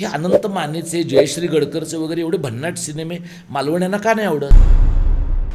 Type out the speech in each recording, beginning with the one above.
हे अनंत मानेचे, जयश्री गडकरचे वगैरे एवढे भन्नाट सिनेमे मालवण्यांना का नाही आवडत?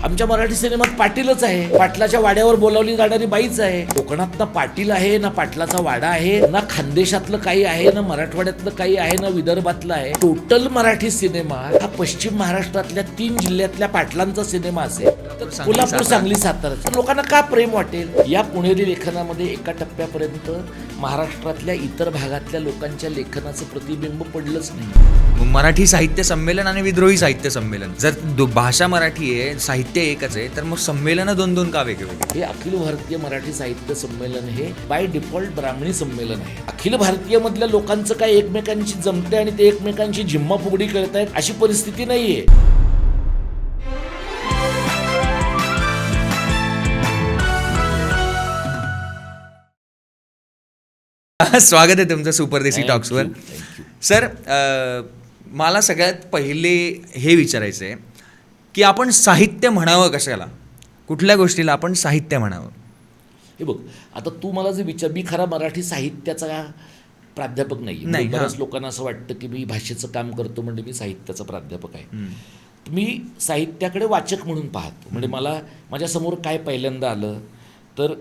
आमच्या मराठी सिनेमात पाटीलच आहे, पाटलाच्या वाड्यावर बोलावली जाणारी बाईच आहे. कोकणात ना पाटील आहे, ना पाटलाचा वाडा आहे, ना खानदेशातलं काही आहे, ना मराठवाड्यातलं काही आहे, ना विदर्भातलं आहे. टोटल मराठी सिनेमा हा पश्चिम महाराष्ट्रातल्या 3 जिल्ह्यातल्या पाटलांचा सिनेमा असेल तर कोल्हापूर, सांगली, सातारा लोकांना का प्रेम वाटेल? या पुणेरी लेखनामध्ये एका टप्प्यापर्यंत महाराष्ट्रातल्या इतर भागातल्या लोकांच्या लेखनाचं प्रतिबिंब पडलंच नाही. मराठी साहित्य संमेलन आणि विद्रोही साहित्य संमेलन, जर भाषा मराठी आहे, साहित्य एकच आहे, तर मग संमेलन दोन का वेगवेगळे? हे अखिल भारतीय मराठी साहित्य संमेलन हे बाय डिफॉल्ट ब्राह्मणी संमेलन आहे. अखिल भारतीय मधल्या लोकांचं काय एकमेकांची जमते आणि ते एकमेकांची झिम्मा फुगडी करतायत अशी परिस्थिती नाहीये. स्वागत आहे तुमचं सुपरदेसी टॉक्सवर. सर, मला सगळ्यात पहिले हे विचारायचं आहे की आपण साहित्य म्हणावं कशाला? कुठल्या गोष्टीला आपण साहित्य म्हणावं? हे बघ, आता तू मला जे विचार, मी खरा मराठी साहित्याचा प्राध्यापक नाही. बऱ्याच लोकांना असं वाटतं की मी भाषेचं काम करतो म्हणजे मी साहित्याचा प्राध्यापक आहे. मी साहित्याकडे वाचक म्हणून पाहतो. म्हणजे मला माझ्यासमोर काय पहिल्यांदा आलं तर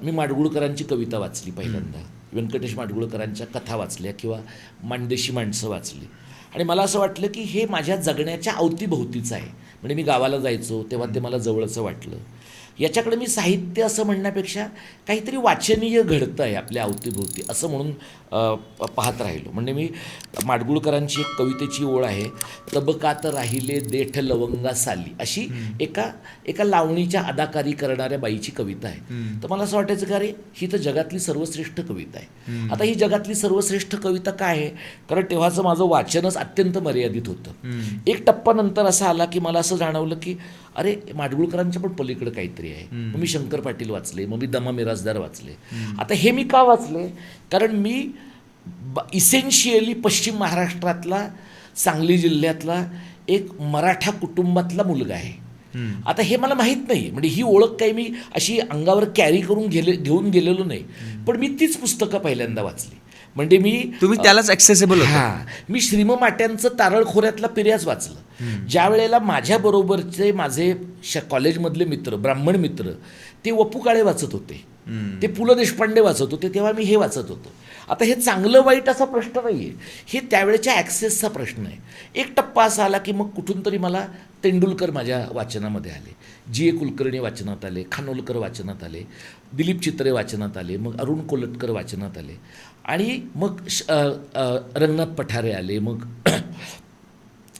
मी माडगुळकरांची कविता वाचली पहिल्यांदा, व्यंकटेश माडगुळकरांच्या कथा वाचल्या किंवा माणदेशी माणसं वाचली आणि मला असं वाटलं की हे माझ्या जगण्याच्या अवतीभोवतीचं आहे. म्हणजे मी गावाला जायचो तेव्हा ते मला जवळचं वाटलं. याच्याकडे मी साहित्य असं म्हणण्यापेक्षा काहीतरी वाचनीय घडतं आहे आपल्या अवतीभोवती असं म्हणून पाहत राहिलो. म्हणजे मी माडगुळकरांची एक कवितेची ओळ आहे, तबकात राहिले देठ लवंगा साली, अशी एका लावणीच्या अदाकारी करणाऱ्या बाईची कविता आहे. तर मला असं वाटायचं की अरे ही तर जगातली सर्वश्रेष्ठ कविता आहे. आता ही जगातली सर्वश्रेष्ठ कविता काय आहे? कारण तेव्हाचं माझं वाचनच अत्यंत मर्यादित होतं. एक टप्पा नंतर असा आला की मला असं जाणवलं की अरे माडगुळकरांच्या पण पलीकडे काहीतरी आहे. मग मी शंकर पाटील वाचले, मग मी दमा मिरासदार वाचले. आता हे मी का वाचले? कारण मी इसेन्शियली पश्चिम महाराष्ट्रातला, सांगली जिल्ह्यातला एक मराठा कुटुंबातला मुलगा आहे. आता हे मला माहीत नाही, म्हणजे ही ओळख काही मी अशी अंगावर कॅरी करून घेऊन गेलेलो नाही, पण मी तीच पुस्तकं पहिल्यांदा वाचली. म्हणजे तुम्ही त्यालाच ॲक्सेसिबल होता. मी श्रीम माट्यांचं तारळ खोऱ्यातला पिर्याज वाचलं. ज्या वेळेला माझ्याबरोबरचे माझे कॉलेजमधले मित्र, ब्राह्मण मित्र, ते वपू काळे वाचत होते, ते पु ल देशपांडे वाचत होते, तेव्हा मी हे वाचत होतो. आता हे चांगलं वाईट असा प्रश्न नाही आहे, हे त्यावेळेच्या ॲक्सेसचा प्रश्न आहे. एक टप्पा असा आला की मग कुठून तरी मला तेंडुलकर माझ्या वाचनामध्ये आले, जी ए कुलकर्णी वाचनात आले, खानोलकर वाचनात आले, दिलीप चित्रे वाचनात आले, मग अरुण कोलटकर वाचनात आले आणि मग रंगनाथ पठारे आले, मग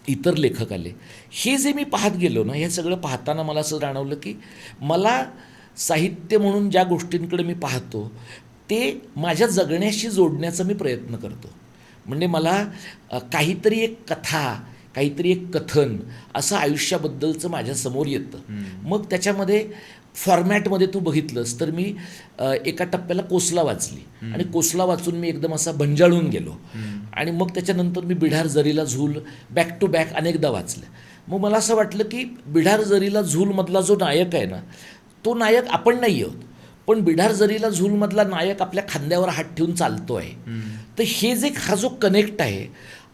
इतर लेखक आले. हे जे मी पाहत गेलो ना, हे सगळं पाहताना मला असं जाणवलं की मला साहित्य म्हणून ज्या गोष्टींकडे मी पाहतो ते माझ्या जगण्याशी जोडण्याचा मी प्रयत्न करतो. म्हणजे मला काहीतरी एक कथा, काहीतरी एक कथन असं आयुष्याबद्दलचं माझ्यासमोर येतं. मग त्याच्यामध्ये फॉर्मॅटमध्ये तू बघितलंस तर मी एका टप्प्याला कोसला वाचली आणि कोसला वाचून मी एकदम असा भंजाळून गेलो आणि मग त्याच्यानंतर मी बिढार जरीला झूल बॅक टू बॅक अनेकदा वाचलं. मग मला असं वाटलं की बिढार जरीला झूलमधला जो नायक आहे ना, तो नायक आपण नाही आहोत, पण बिढार जरीला झूलमधला नायक आपल्या खांद्यावर हात ठेवून चालतो आहे. तर हे जे हा जो कनेक्ट आहे,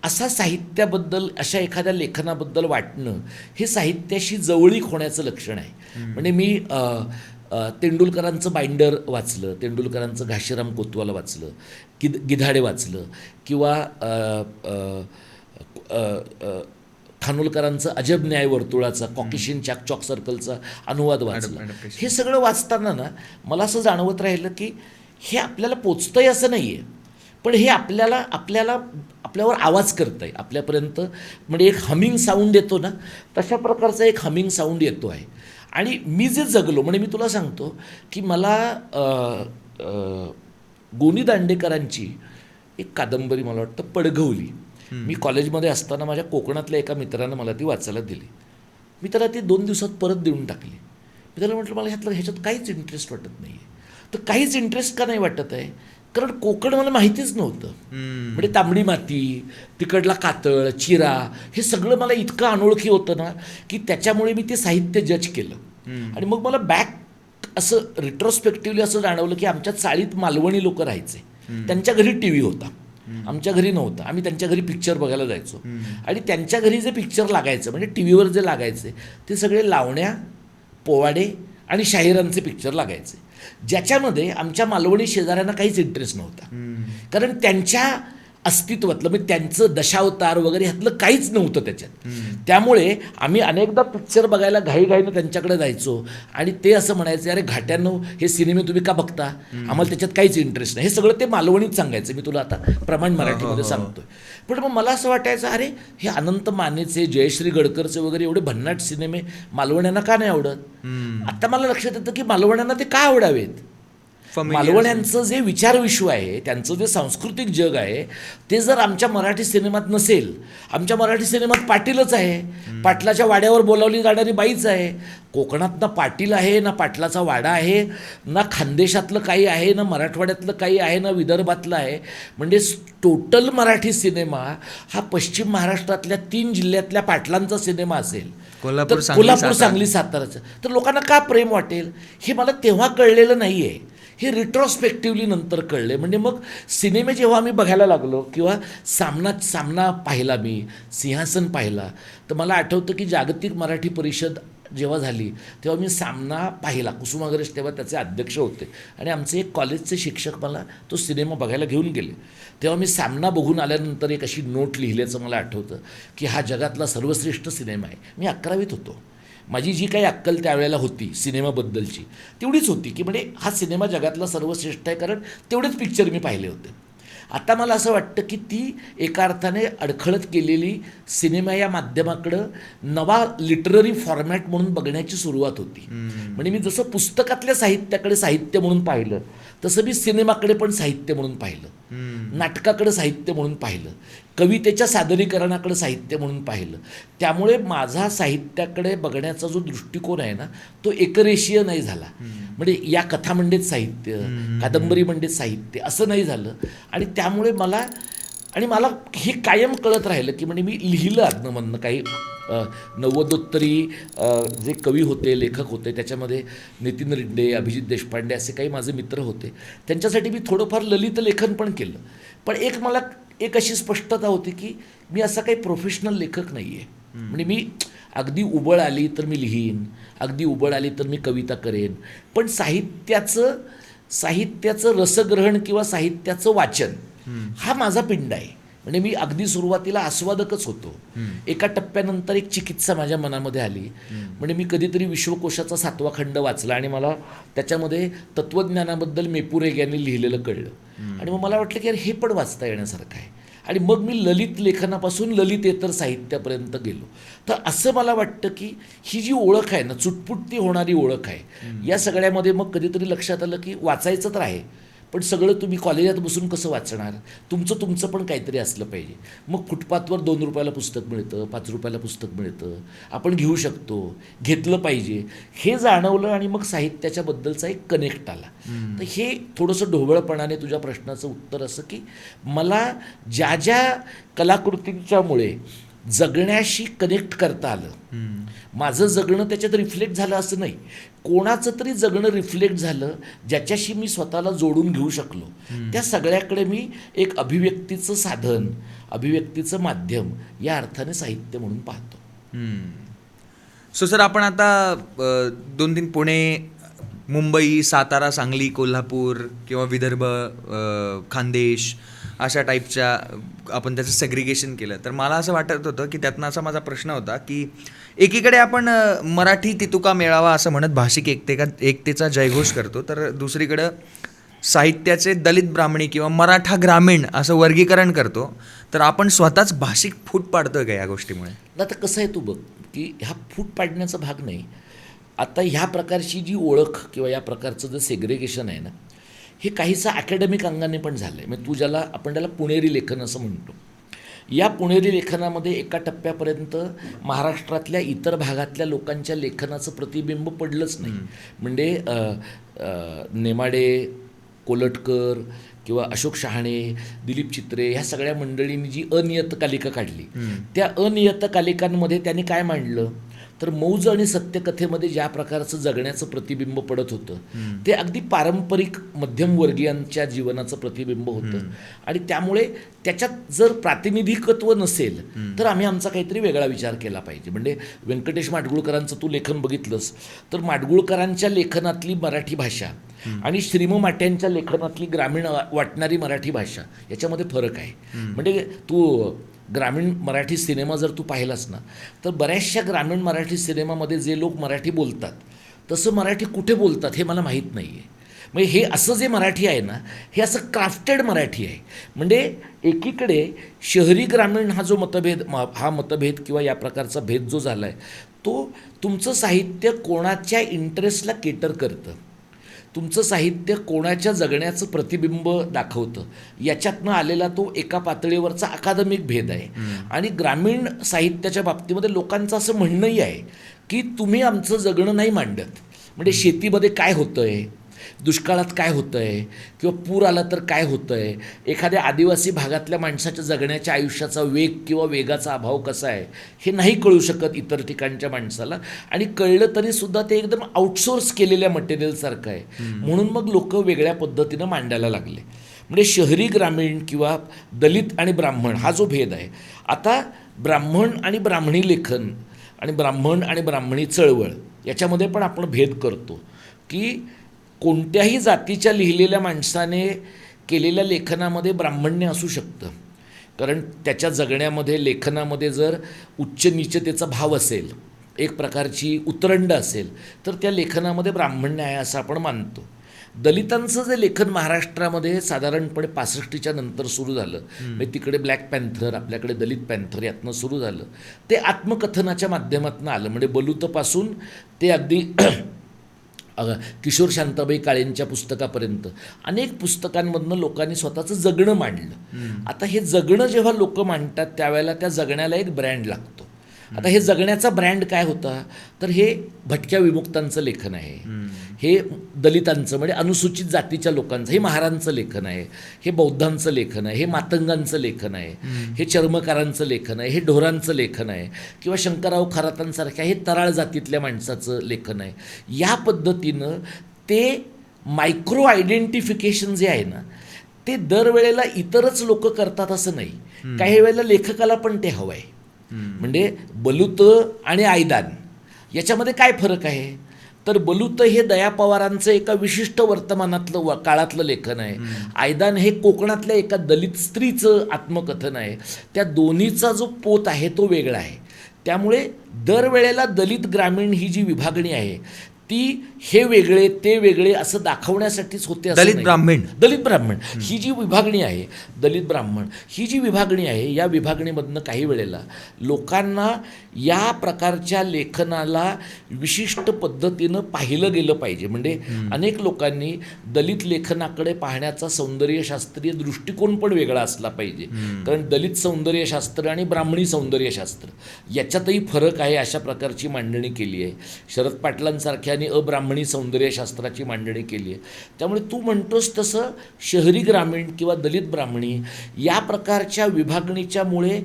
असा साहित्याबद्दल, अशा एखाद्या लेखनाबद्दल वाटणं हे साहित्याशी जवळीक होण्याचं लक्षण आहे. म्हणजे मी तेंडुलकरांचं बाइंडर वाचलं, तेंडुलकरांचं घाशीराम कोतवाल वाचलं, गिधाडे वाचलं किंवा खानोलकरांचं अजब न्याय वर्तुळाचा, कॉकेशियन चॉक सर्कलचा अनुवाद वाचला. हे सगळं वाचताना ना मला असं जाणवत राहिलं की हे आपल्याला पोचतंय असं नाही आहे, पण हे आपल्यावर आवाज करत आहे, आपल्यापर्यंत म्हणजे एक हमिंग साऊंड येतो ना, तशा प्रकारचा एक हमिंग साऊंड येतो आहे. आणि मी जे जगलो, म्हणजे मी तुला सांगतो की मला गोनी दांडेकरांची एक कादंबरी मला वाटतं पडघवली, मी कॉलेजमध्ये असताना माझ्या कोकणातल्या एका मित्रानं मला ती वाचायला दिली. मी त्याला ती 2 दिवसात परत देऊन टाकली. मी त्याला म्हटलं मला ह्याच्यात काहीच इंटरेस्ट वाटत नाही आहे. तर काहीच इंटरेस्ट का नाही वाटत आहे? कारण कोकण मला माहितीच नव्हतं. म्हणजे तांबडी माती, तिकडला कातळ, चिरा, हे सगळं मला इतकं अनोळखी होतं ना की त्याच्यामुळे मी ते साहित्य जज केलं. आणि मग मला बॅक असं रिट्रोस्पेक्टिव्हली असं जाणवलं की आमच्या चाळीत मालवणी लोक राहायचे, त्यांच्या घरी टी व्ही होता. आमच्या घरी नव्हतं. आम्ही त्यांच्या घरी पिक्चर बघायला जायचो आणि त्यांच्या घरी जे पिक्चर लागायचं म्हणजे टी व्हीवर जे लागायचे ते सगळे लावण्या, पोवाडे आणि शाहिरांचे पिक्चर लागायचे, ज्याच्यामध्ये आमच्या मालवणी शेजाऱ्यांना काहीच इंटरेस्ट नव्हता. कारण त्यांच्या अस्तित्वातलं म्हणजे त्यांचं दशावतार वगैरे ह्यातलं काहीच नव्हतं त्याच्यात. त्यामुळे आम्ही अनेकदा पिक्चर बघायला घाईघाईनं त्यांच्याकडे जायचो आणि ते असं म्हणायचे, अरे घाट्यांनो हे सिनेमे तुम्ही का बघता, आम्हाला त्याच्यात काहीच इंटरेस्ट नाही. हे सगळं ते मालवणीत सांगायचं, मी तुला आता प्रमाण मराठीमध्ये सांगतोय. पण मग मला असं वाटायचं, अरे हे अनंत मानेचे, जयश्री गडकरचे वगैरे एवढे भन्नाट सिनेमे मालवण्यांना का नाही आवडत. आता मला लक्षात येतं की मालवण्यांना ते का आवडावेत. मालवण्यांचं जे विचारविश्व आहे, त्यांचं जे सांस्कृतिक जग आहे, ते जर आमच्या मराठी सिनेमात नसेल. आमच्या मराठी सिनेमात पाटीलच आहे, पाटलाच्या वाड्यावर बोलावली जाणारी बाईच आहे. कोकणात ना पाटील आहे, ना पाटलाचा वाडा आहे, ना खानदेशातलं काही आहे, ना मराठवाड्यातलं काही आहे, ना विदर्भातलं आहे. म्हणजे टोटल मराठी सिनेमा हा पश्चिम महाराष्ट्रातल्या 3 जिल्ह्यातल्या पाटलांचा सिनेमा असेल, कोल्हापूर, सांगली, साताराचं, तर लोकांना का प्रेम वाटेल हे मला तेव्हा कळलेलं नाही आहे. हे रिट्रॉस्पेक्टिव्हली नंतर कळले. म्हणजे मग सिनेमे जेव्हा आम्ही बघायला लागलो किंवा सामना पाहिला, मी सिंहासन पाहिला, तर मला आठवतं की जागतिक मराठी परिषद जेव्हा झाली तेव्हा मी सामना पाहिला. कुसुमाग्रज तेव्हा त्याचे अध्यक्ष होते आणि आमचे एक कॉलेजचे शिक्षक मला तो सिनेमा बघायला घेऊन गेले. तेव्हा मी सामना बघून आल्यानंतर एक अशी नोट लिहिल्याचं मला आठवतं की हा जगातला सर्वश्रेष्ठ सिनेमा आहे. मी 11वीत होतो. माझी जी काही अक्कल त्यावेळेला होती सिनेमाबद्दलची तेवढीच होती की म्हणजे हा सिनेमा जगातला सर्वश्रेष्ठ आहे, कारण तेवढेच पिक्चर मी पाहिले होते. आता मला असं वाटतं की ती एका अर्थाने अडखळत केलेली सिनेमा या माध्यमाकडं नवा लिटररी फॉर्मॅट म्हणून बघण्याची सुरुवात होती. म्हणजे मी जसं पुस्तकातल्या साहित्याकडे साहित्य म्हणून पाहिलं, तसं मी सिनेमाकडे पण साहित्य म्हणून पाहिलं, नाटकाकडे साहित्य म्हणून पाहिलं, कवितेच्या सादरीकरणाकडे साहित्य म्हणून पाहिलं. त्यामुळे माझा साहित्याकडे बघण्याचा जो दृष्टिकोन आहे ना, तो एकरेशीय नाही झाला. म्हणजे या कथा म्हणजेच साहित्य, कादंबरी म्हणजेच साहित्य असं नाही झालं. आणि त्यामुळे मला हे कायम कळत राहिलं की म्हणजे मी लिहिलं आधनमधनं काही नव्वदोत्तरी जे कवी होते, लेखक होते, त्याच्यामध्ये नितीन रिड्डे, अभिजित देशपांडे असे काही माझे मित्र होते. त्यांच्यासाठी मी थोडंफार ललित लेखन पण केलं. पण मला एक अशी स्पष्टता होती की मी असा काही प्रोफेशनल लेखक नाही आहे. म्हणजे मी अगदी उबळ आली तर मी लिहीन, अगदी उबळ आली तर मी कविता करेन, पण साहित्याचं रसग्रहण किंवा साहित्याचं वाचन हा माझा पिंड आहे. म्हणजे मी अगदी सुरुवातीला आस्वादकच होतो. एका टप्प्यानंतर एक चिकित्सा माझ्या मनामध्ये आली. म्हणजे मी कधीतरी विश्वकोशाचा 7वा खंड वाचला आणि मला त्याच्यामध्ये तत्त्वज्ञानाबद्दल मेपुरे यांनी लिहिलेलं कळलं. आणि मग मला वाटलं की यार हे पण वाचता येण्यासारखं आहे. आणि मग मी ललित लेखनापासून ललितेतर साहित्यापर्यंत गेलो. तर असं मला वाटतं की ही जी ओळख आहे ना, चुटपुटती होणारी ओळख आहे, या सगळ्यामध्ये मग कधीतरी लक्षात आलं की वाचायचं तर आहे, पण सगळं तुम्ही कॉलेजात बसून कसं वाचणार, तुमचं पण काहीतरी असलं पाहिजे. मग फुटपाथवर 2 रुपयाला पुस्तक मिळतं, 5 रुपयाला पुस्तक मिळतं, आपण घेऊ शकतो, घेतलं पाहिजे हे जाणवलं. आणि मग साहित्याच्याबद्दलचा एक कनेक्ट आला. तर हे थोडंसं ढोबळपणाने तुझ्या प्रश्नाचं उत्तर असं की मला ज्या कलाकृतींच्यामुळे जगण्याशी कनेक्ट करता आलं, माझं जगणं त्याच्यात रिफ्लेक्ट झालं असं नाही, कोणाचं तरी जगणं रिफ्लेक्ट झालं ज्याच्याशी मी स्वतःला जोडून घेऊ शकलो, त्या सगळ्याकडे मी एक अभिव्यक्तीचं साधन, अभिव्यक्तीचं माध्यम या अर्थाने साहित्य म्हणून पाहतो. सो सर, आपण आता 2-3 पुणे, मुंबई, सातारा, सांगली, कोल्हापूर किंवा विदर्भ, खानदेश अशा टाईपच्या आपण त्याचं सेग्रिगेशन केलं. तर मला असं वाटत होतं की त्यातनं असा माझा प्रश्न होता की एकीकडे आपण मराठी तितुका मेळावा असं म्हणत भाषिक एकतेचा जयघोष करतो, तर दुसरीकडं साहित्याचे दलित ब्राह्मणी किंवा मराठा ग्रामीण असं वर्गीकरण करतो. तर आपण स्वतःच भाषिक फूट पाडतोय का या गोष्टीमुळे? आता कसं आहे, तू बघ की ह्या फूट पाडण्याचा भाग नाही. आता ह्या प्रकारची जी ओळख किंवा या प्रकारचं जे सेग्रिगेशन आहे ना, हे काहीसं अकॅडमिक अंगाने पण झालं आहे. म्हणजे आपण त्याला पुणेरी लेखन असं म्हणतो. या पुणेरी लेखनामध्ये एका टप्प्यापर्यंत महाराष्ट्रातल्या इतर भागातल्या लोकांच्या लेखनाचं प्रतिबिंब पडलंच नाही. म्हणजे नेमाडे, कोलटकर किंवा अशोक शहाणे, दिलीप चित्रे ह्या सगळ्या मंडळींनी जी अनियतकालिका काढली, त्या अनियतकालिकांमध्ये त्यांनी काय मांडलं तर मौज आणि सत्यकथेमध्ये ज्या प्रकारचं जगण्याचं प्रतिबिंब पडत होतं ते अगदी पारंपरिक मध्यमवर्गीयांच्या जीवनाचं प्रतिबिंब होतं. आणि त्यामुळे त्याच्यात जर प्रातिनिधिकत्व नसेल तर आम्ही आमचा काहीतरी वेगळा विचार केला पाहिजे. म्हणजे व्यंकटेश माडगुळकरांचं तू लेखन बघितलंस तर माडगुळकरांच्या लेखनातली मराठी भाषा आणि श्रीम माट्यांच्या लेखनातली ग्रामीण वाटणारी मराठी भाषा याच्यामध्ये फरक आहे. म्हणजे तू ग्रामीण मराठी सिनेमा जर तू पाहिलास ना तर बऱ्याचशा ग्रामीण मराठी सिनेमामध्ये जे लोक मराठी बोलतात तसं मराठी कुठे बोलतात हे मला माहीत नाही आहे. म्हणजे हे असं जे मराठी आहे ना हे असं क्राफ्टेड मराठी आहे. म्हणजे एकीकडे शहरी ग्रामीण हा जो मतभेद किंवा या प्रकारचा भेद जो झाला आहे तो तुमचं साहित्य कोणाच्या इंटरेस्टला केटर करतं, तुमचं साहित्य कोणाच्या जगण्याचं प्रतिबिंब दाखवतं, याच्यातनं आलेला तो एका पातळीवरचा अकादमिक भेद आहे. आणि ग्रामीण साहित्याच्या बाबतीमध्ये लोकांचं असं म्हणणंही आहे की तुम्ही आमचं जगणं नाही मांडत. म्हणजे शेतीमध्ये काय होतं आहे, दुष्काळात काय होतं आहे किंवा पूर आला तर काय होतं आहे, एखाद्या आदिवासी भागातल्या माणसाच्या जगण्याच्या आयुष्याचा वेग किंवा वेगाचा अभाव कसा आहे हे नाही कळू शकत इतर ठिकाणच्या माणसाला. आणि कळलं तरीसुद्धा ते एकदम आउटसोर्स केलेल्या मटेरियलसारखं आहे. म्हणून मग लोक वेगळ्या पद्धतीनं मांडायला लागले. म्हणजे शहरी ग्रामीण किंवा दलित आणि ब्राह्मण हा जो भेद आहे, आता ब्राह्मण आणि ब्राह्मणी लेखन आणि ब्राह्मण आणि ब्राह्मणी चळवळ याच्यामध्ये पण आपण भेद करतो की कोणत्याही जातीच्या लिहिलेल्या माणसाने केलेल्या लेखनामध्ये ब्राह्मण्य असू शकतं. कारण त्याच्या जगण्यामध्ये लेखनामध्ये जर उच्च नीचतेचा भाव असेल, एक प्रकारची उतरंड असेल तर त्या लेखनामध्ये ब्राह्मण्य आहे असं आपण मानतो. दलितांचं जे लेखन महाराष्ट्रामध्ये साधारणपणे 65च्या नंतर सुरू झालं, म्हणजे तिकडे ब्लॅक पॅन्थर आपल्याकडे दलित पॅन्थर यातनं सुरू झालं, ते आत्मकथनाच्या माध्यमातून आलं. म्हणजे बलुतपासून ते अगदी किशोर शांताबाई काळेंच्या पुस्तकापर्यंत अनेक पुस्तकांमधनं लोकांनी स्वतःचं जगणं मांडलं. आता हे जगणं जेव्हा लोक मांडतात त्यावेळेला त्या जगण्याला एक ब्रँड लागतो. आता हे जगण्याचा ब्रँड काय होता तर हे भटक्या विमुक्तांचं लेखन आहे, हे दलितांचं म्हणजे अनुसूचित जातीच्या लोकांचं, हे महारांचं लेखन आहे, हे बौद्धांचं लेखन आहे, हे मातंगांचं लेखन आहे, हे चर्मकारांचं लेखन आहे, हे ढोरांचं लेखन आहे किंवा शंकरराव खरातांसारख्या हे तराळ जातीतल्या माणसाचं लेखन आहे. या पद्धतीनं ते मायक्रो आयडेंटिफिकेशन जे आहे ना ते दरवेळेला इतरच लोक करतात असं नाही, काही वेळेला लेखकाला पण ते हवं आहे. म्हणजे बलुत आणि आयदान याच्यामध्ये काय फरक आहे तर बलुत हे दया पवारांचं एका विशिष्ट वर्तमानातलं काळातलं लेखन आहे, आयदान हे कोकणातल्या एका दलित स्त्रीचं आत्मकथन आहे. त्या दोन्हीचा जो पोत आहे तो वेगळा आहे. त्यामुळे दरवेळेला दलित ग्रामीण ही जी विभागणी आहे ती हे वेगळे ते वेगळे असं दाखवण्यासाठीच होते. दलित ब्राह्मण ही जी विभागणी आहे, दलित ब्राह्मण ही जी विभागणी आहे, या विभागणीमधनं काही वेळेला लोकांना या प्रकारच्या लेखनाला विशिष्ट पद्धतीनं पाहिलं गेलं पाहिजे. म्हणजे अनेक लोकांनी दलित लेखनाकडे पाहण्याचा सौंदर्यशास्त्रीय दृष्टिकोन पण वेगळा असला पाहिजे. कारण दलित सौंदर्यशास्त्र आणि ब्राह्मणी सौंदर्यशास्त्र याच्यातही फरक आहे अशा प्रकारची मांडणी केली आहे. शरद पाटलांसारख्या अब्राह्मणी सौंदर्यशास्त्राची मांडणी केली आहे. त्यामुळे तू म्हणतोस तसं शहरी ग्रामीण किंवा दलित ब्राह्मणी या प्रकारच्या विभागणीच्यामुळे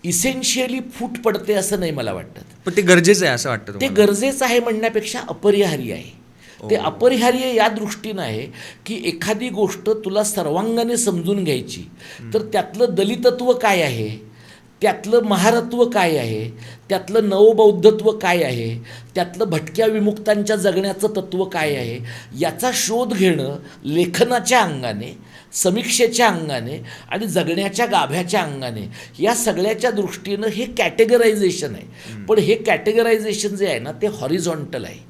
इसेन्शियली फूट पडते असं नाही मला वाटत. पण ते गरजेचं आहे असं वाटतं. ते गरजेचं आहे म्हणण्यापेक्षा अपरिहार्य आहे. ते अपरिहार्य या दृष्टीनं आहे की एखादी गोष्ट तुला सर्वांगाने समजून घ्यायची तर त्यातलं दलितत्व काय आहे, त्यातलं महारत्व काय आहे, त्यातलं नवबौद्धत्व काय आहे, त्यातलं भटक्या विमुक्तांच्या जगण्याचं तत्त्व काय आहे याचा शोध घेणं लेखनाच्या अंगाने, समीक्षेच्या अंगाने आणि जगण्याच्या गाभ्याच्या अंगाने या सगळ्याच्या दृष्टीनं हे कॅटेगरायझेशन आहे. पण हे कॅटेगरायझेशन जे आहे ना ते हॉरिझॉन्टल आहे.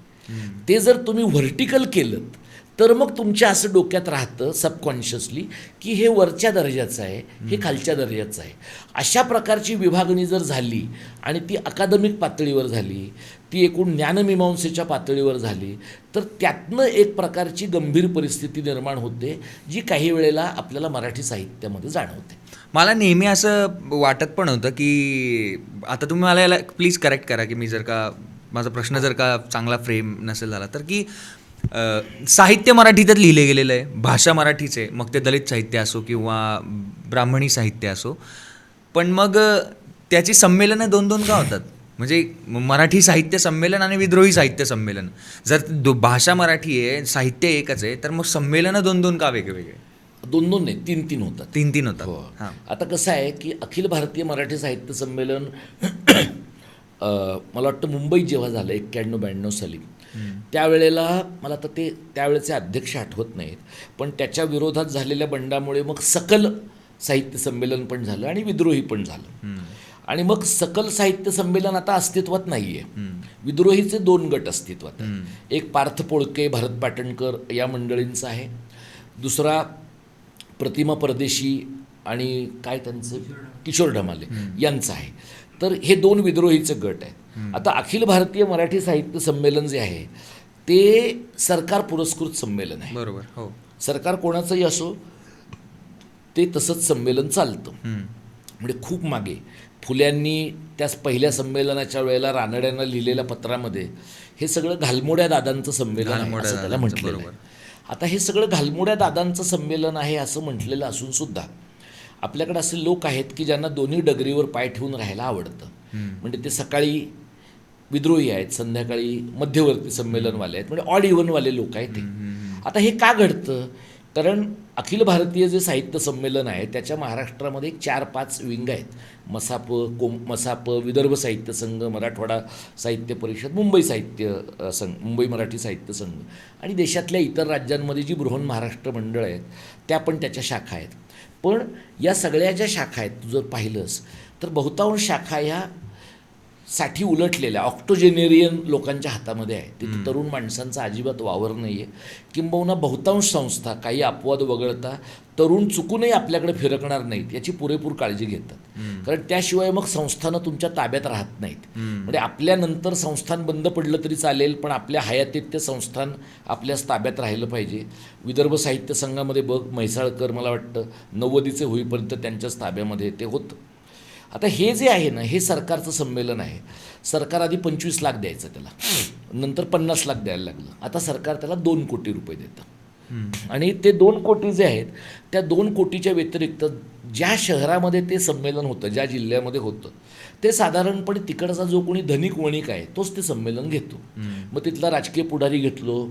ते जर तुम्ही व्हर्टिकल केलं तर मग तुमच्या असं डोक्यात राहतं सबकॉन्शियसली की हे वरच्या दर्जाचं आहे, हे खालच्या दर्जाचं आहे. अशा प्रकारची विभागणी जर झाली आणि ती अकादमिक पातळीवर झाली, ती एकूण ज्ञानमीमांसेच्या पातळीवर झाली तर त्यातनं एक प्रकारची गंभीर परिस्थिती निर्माण होते जी काही वेळेला आपल्याला मराठी साहित्यामध्ये जाणवते. मला नेहमी असं वाटत पण होतं की आता तुम्ही मला याला प्लीज करेक्ट करा की मी जर का माझा प्रश्न जर का चांगला फ्रेम नसेल झाला तर की साहित्य मराठीतच लिहिले गेलेलं आहे, भाषा मराठीच आहे, मग ते दलित साहित्य असो किंवा ब्राह्मणी साहित्य असो, पण मग त्याची संमेलनं दोन का होतात. म्हणजे मराठी साहित्य संमेलन आणि विद्रोही साहित्य संमेलन, जर भाषा मराठी आहे, साहित्य एकच आहे, तर मग संमेलनं 2-2 का वेगवेगळे? 2-2 नाही, 3-3 होतात. 3-3 होतात. हो. हां. आता कसं आहे की अखिल भारतीय मराठी साहित्य संमेलन मला वाटतं मुंबईत जेव्हा झालं 91-92 साली, त्यावेळेला मला तर ते त्यावेळेचे अध्यक्ष आठवत नाहीत, पण त्याच्या विरोधात झालेल्या बंडामुळे मग सकल साहित्य संमेलन पण झालं आणि विद्रोही पण झालं. आणि मग सकल साहित्य संमेलन आता अस्तित्वात नाही आहे. विद्रोहीचे 2 गट अस्तित्वात आहेत. एक पार्थ पोळके, भरत पाटणकर या मंडळींचा आहे. दुसरा प्रतिमा परदेशी आणि काय त्यांचं किशोर ढमाले यांचं आहे. तर हे 2 विद्रोहीचे गट आहेत. आता अखिल भारतीय मराठी साहित्य संमेलन जे आहे ते सरकार पुरस्कृत संमेलन आहे. बरोबर. हो. सरकार कोणाचंही असो ते तसंच संमेलन चालतं. म्हणजे खूप मागे फुल्यांनी त्या पहिल्या संमेलनाच्या वेळेला रानड्यांना लिहिलेल्या पत्रामध्ये हे सगळं घालमोड्या दादांचं संमेलन आहे असं त्याला म्हटलेलं आहे. आता हे सगळं घालमोड्या दादांचं संमेलन आहे असं म्हटलेलं असून सुद्धा आपल्याकडे असे लोक आहेत की ज्यांना दोन्ही डगरीवर पाय ठेवून राहायला आवडतं. म्हणजे ते सकाळी विद्रोही आहेत, संध्याकाळी मध्यवर्ती संमेलनवाले आहेत, म्हणजे ऑड इव्हनवाले लोक आहेत ते. आता हे का घडतं? कारण अखिल भारतीय जे साहित्य संमेलन आहे त्याच्या महाराष्ट्रामध्ये 4-5 विंग आहेत. मसाप, विदर्भ साहित्य संघ, मराठवाडा साहित्य परिषद, मुंबई साहित्य संघ, मुंबई मराठी साहित्य संघ आणि देशातल्या इतर राज्यांमध्ये जी बृहन महाराष्ट्र मंडळ आहेत त्या पण त्याच्या शाखा आहेत. पण या सगळ्या ज्या शाखा आहेत तू जर पाहिलंस तर बहुतांश शाखा ह्या साठी उलटलेल्या ऑक्टोजेनेरियन लोकांच्या हातामध्ये आहे. तिथे तरुण माणसांचा अजिबात वावर नाही आहे. किंबहुना बहुतांश संस्था काही अपवाद वगळता तरुण चुकूनही आपल्याकडे फिरकणार नाहीत याची पुरेपूर काळजी घेतात. कारण त्याशिवाय मग संस्थानं तुमच्या ताब्यात राहत नाहीत. म्हणजे आपल्यानंतर संस्थान बंद पडलं तरी चालेल, पण आपल्या हयातीत ते संस्थान आपल्याच ताब्यात राहिलं पाहिजे. विदर्भ साहित्य संघामध्ये बघ, म्हैसाळकर मला वाटतं 90चे होईपर्यंत त्यांच्याच ताब्यामध्ये ते होतं. आता हे जे आहे ना हे सरकारचं संमेलन आहे. सरकार आधी 25 लाख द्यायचं त्याला, नंतर 50 लाख द्यायला लागलं. आता सरकार त्याला 2 कोटी रुपये देतं. आणि ते 2 कोटी जे आहेत त्या 2 कोटीच्या व्यतिरिक्त ज्या शहरामध्ये ते संमेलन होतं, ज्या जिल्ह्यामध्ये होतं, ते साधारणपणे तिकडचा जो कोणी धनिक वणिक आहे तोच ते संमेलन घेतो. मग तिथला राजकीय पुढारी घेतलो,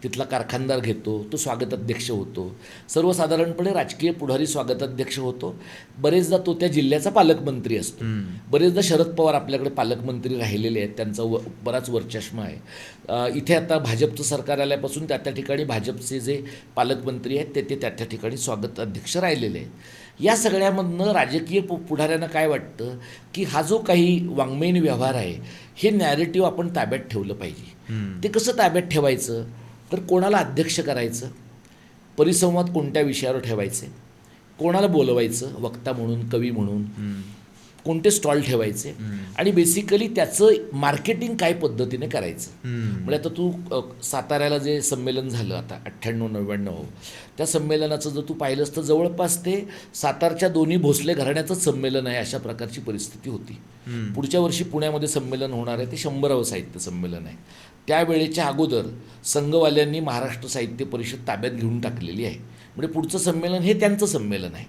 तिथला कारखानदार घेतो, तो स्वागताध्यक्ष होतो. सर्वसाधारणपणे राजकीय पुढारी स्वागताध्यक्ष होतो. बरेचदा तो त्या जिल्ह्याचा पालकमंत्री असतो. बरेचदा शरद पवार आपल्याकडे पालकमंत्री राहिलेले आहेत, त्यांचा बराच वर्चस्व आहे. इथे आता भाजपचं सरकार आल्यापासून त्या ठिकाणी भाजपचे जे पालकमंत्री आहेत ते त्या ठिकाणी स्वागताध्यक्ष राहिलेले आहेत. या सगळ्यामधनं राजकीय पुढाऱ्यांना काय वाटतं की हा जो काही वाङ्मयीन व्यवहार आहे हे नॅरेटिव्ह आपण ताब्यात ठेवलं पाहिजे. ते कसं ताब्यात ठेवायचं? तर कोणाला अध्यक्ष करायचं, परिसंवाद कोणत्या विषयावर ठेवायचे, कोणाला बोलवायचं वक्ता म्हणून, कवी म्हणून, कोणते स्टॉल ठेवायचे आणि बेसिकली त्याचं मार्केटिंग काय पद्धतीने करायचं. म्हणजे आता तू साताऱ्याला जे संमेलन झालं आता 98-99 त्या संमेलनाचं जर तू पाहिलंस तर जवळपास ते सातारच्या दोन्ही भोसले घराण्याचंच संमेलन आहे अशा प्रकारची परिस्थिती होती. पुढच्या वर्षी पुण्यामध्ये संमेलन होणार आहे, ते 100वे साहित्य संमेलन आहे. त्यावेळेच्या अगोदर संघवाल्यांनी महाराष्ट्र साहित्य परिषद ताब्यात घेऊन टाकलेली आहे. म्हणजे पुढचं संमेलन हे त्यांचं संमेलन आहे.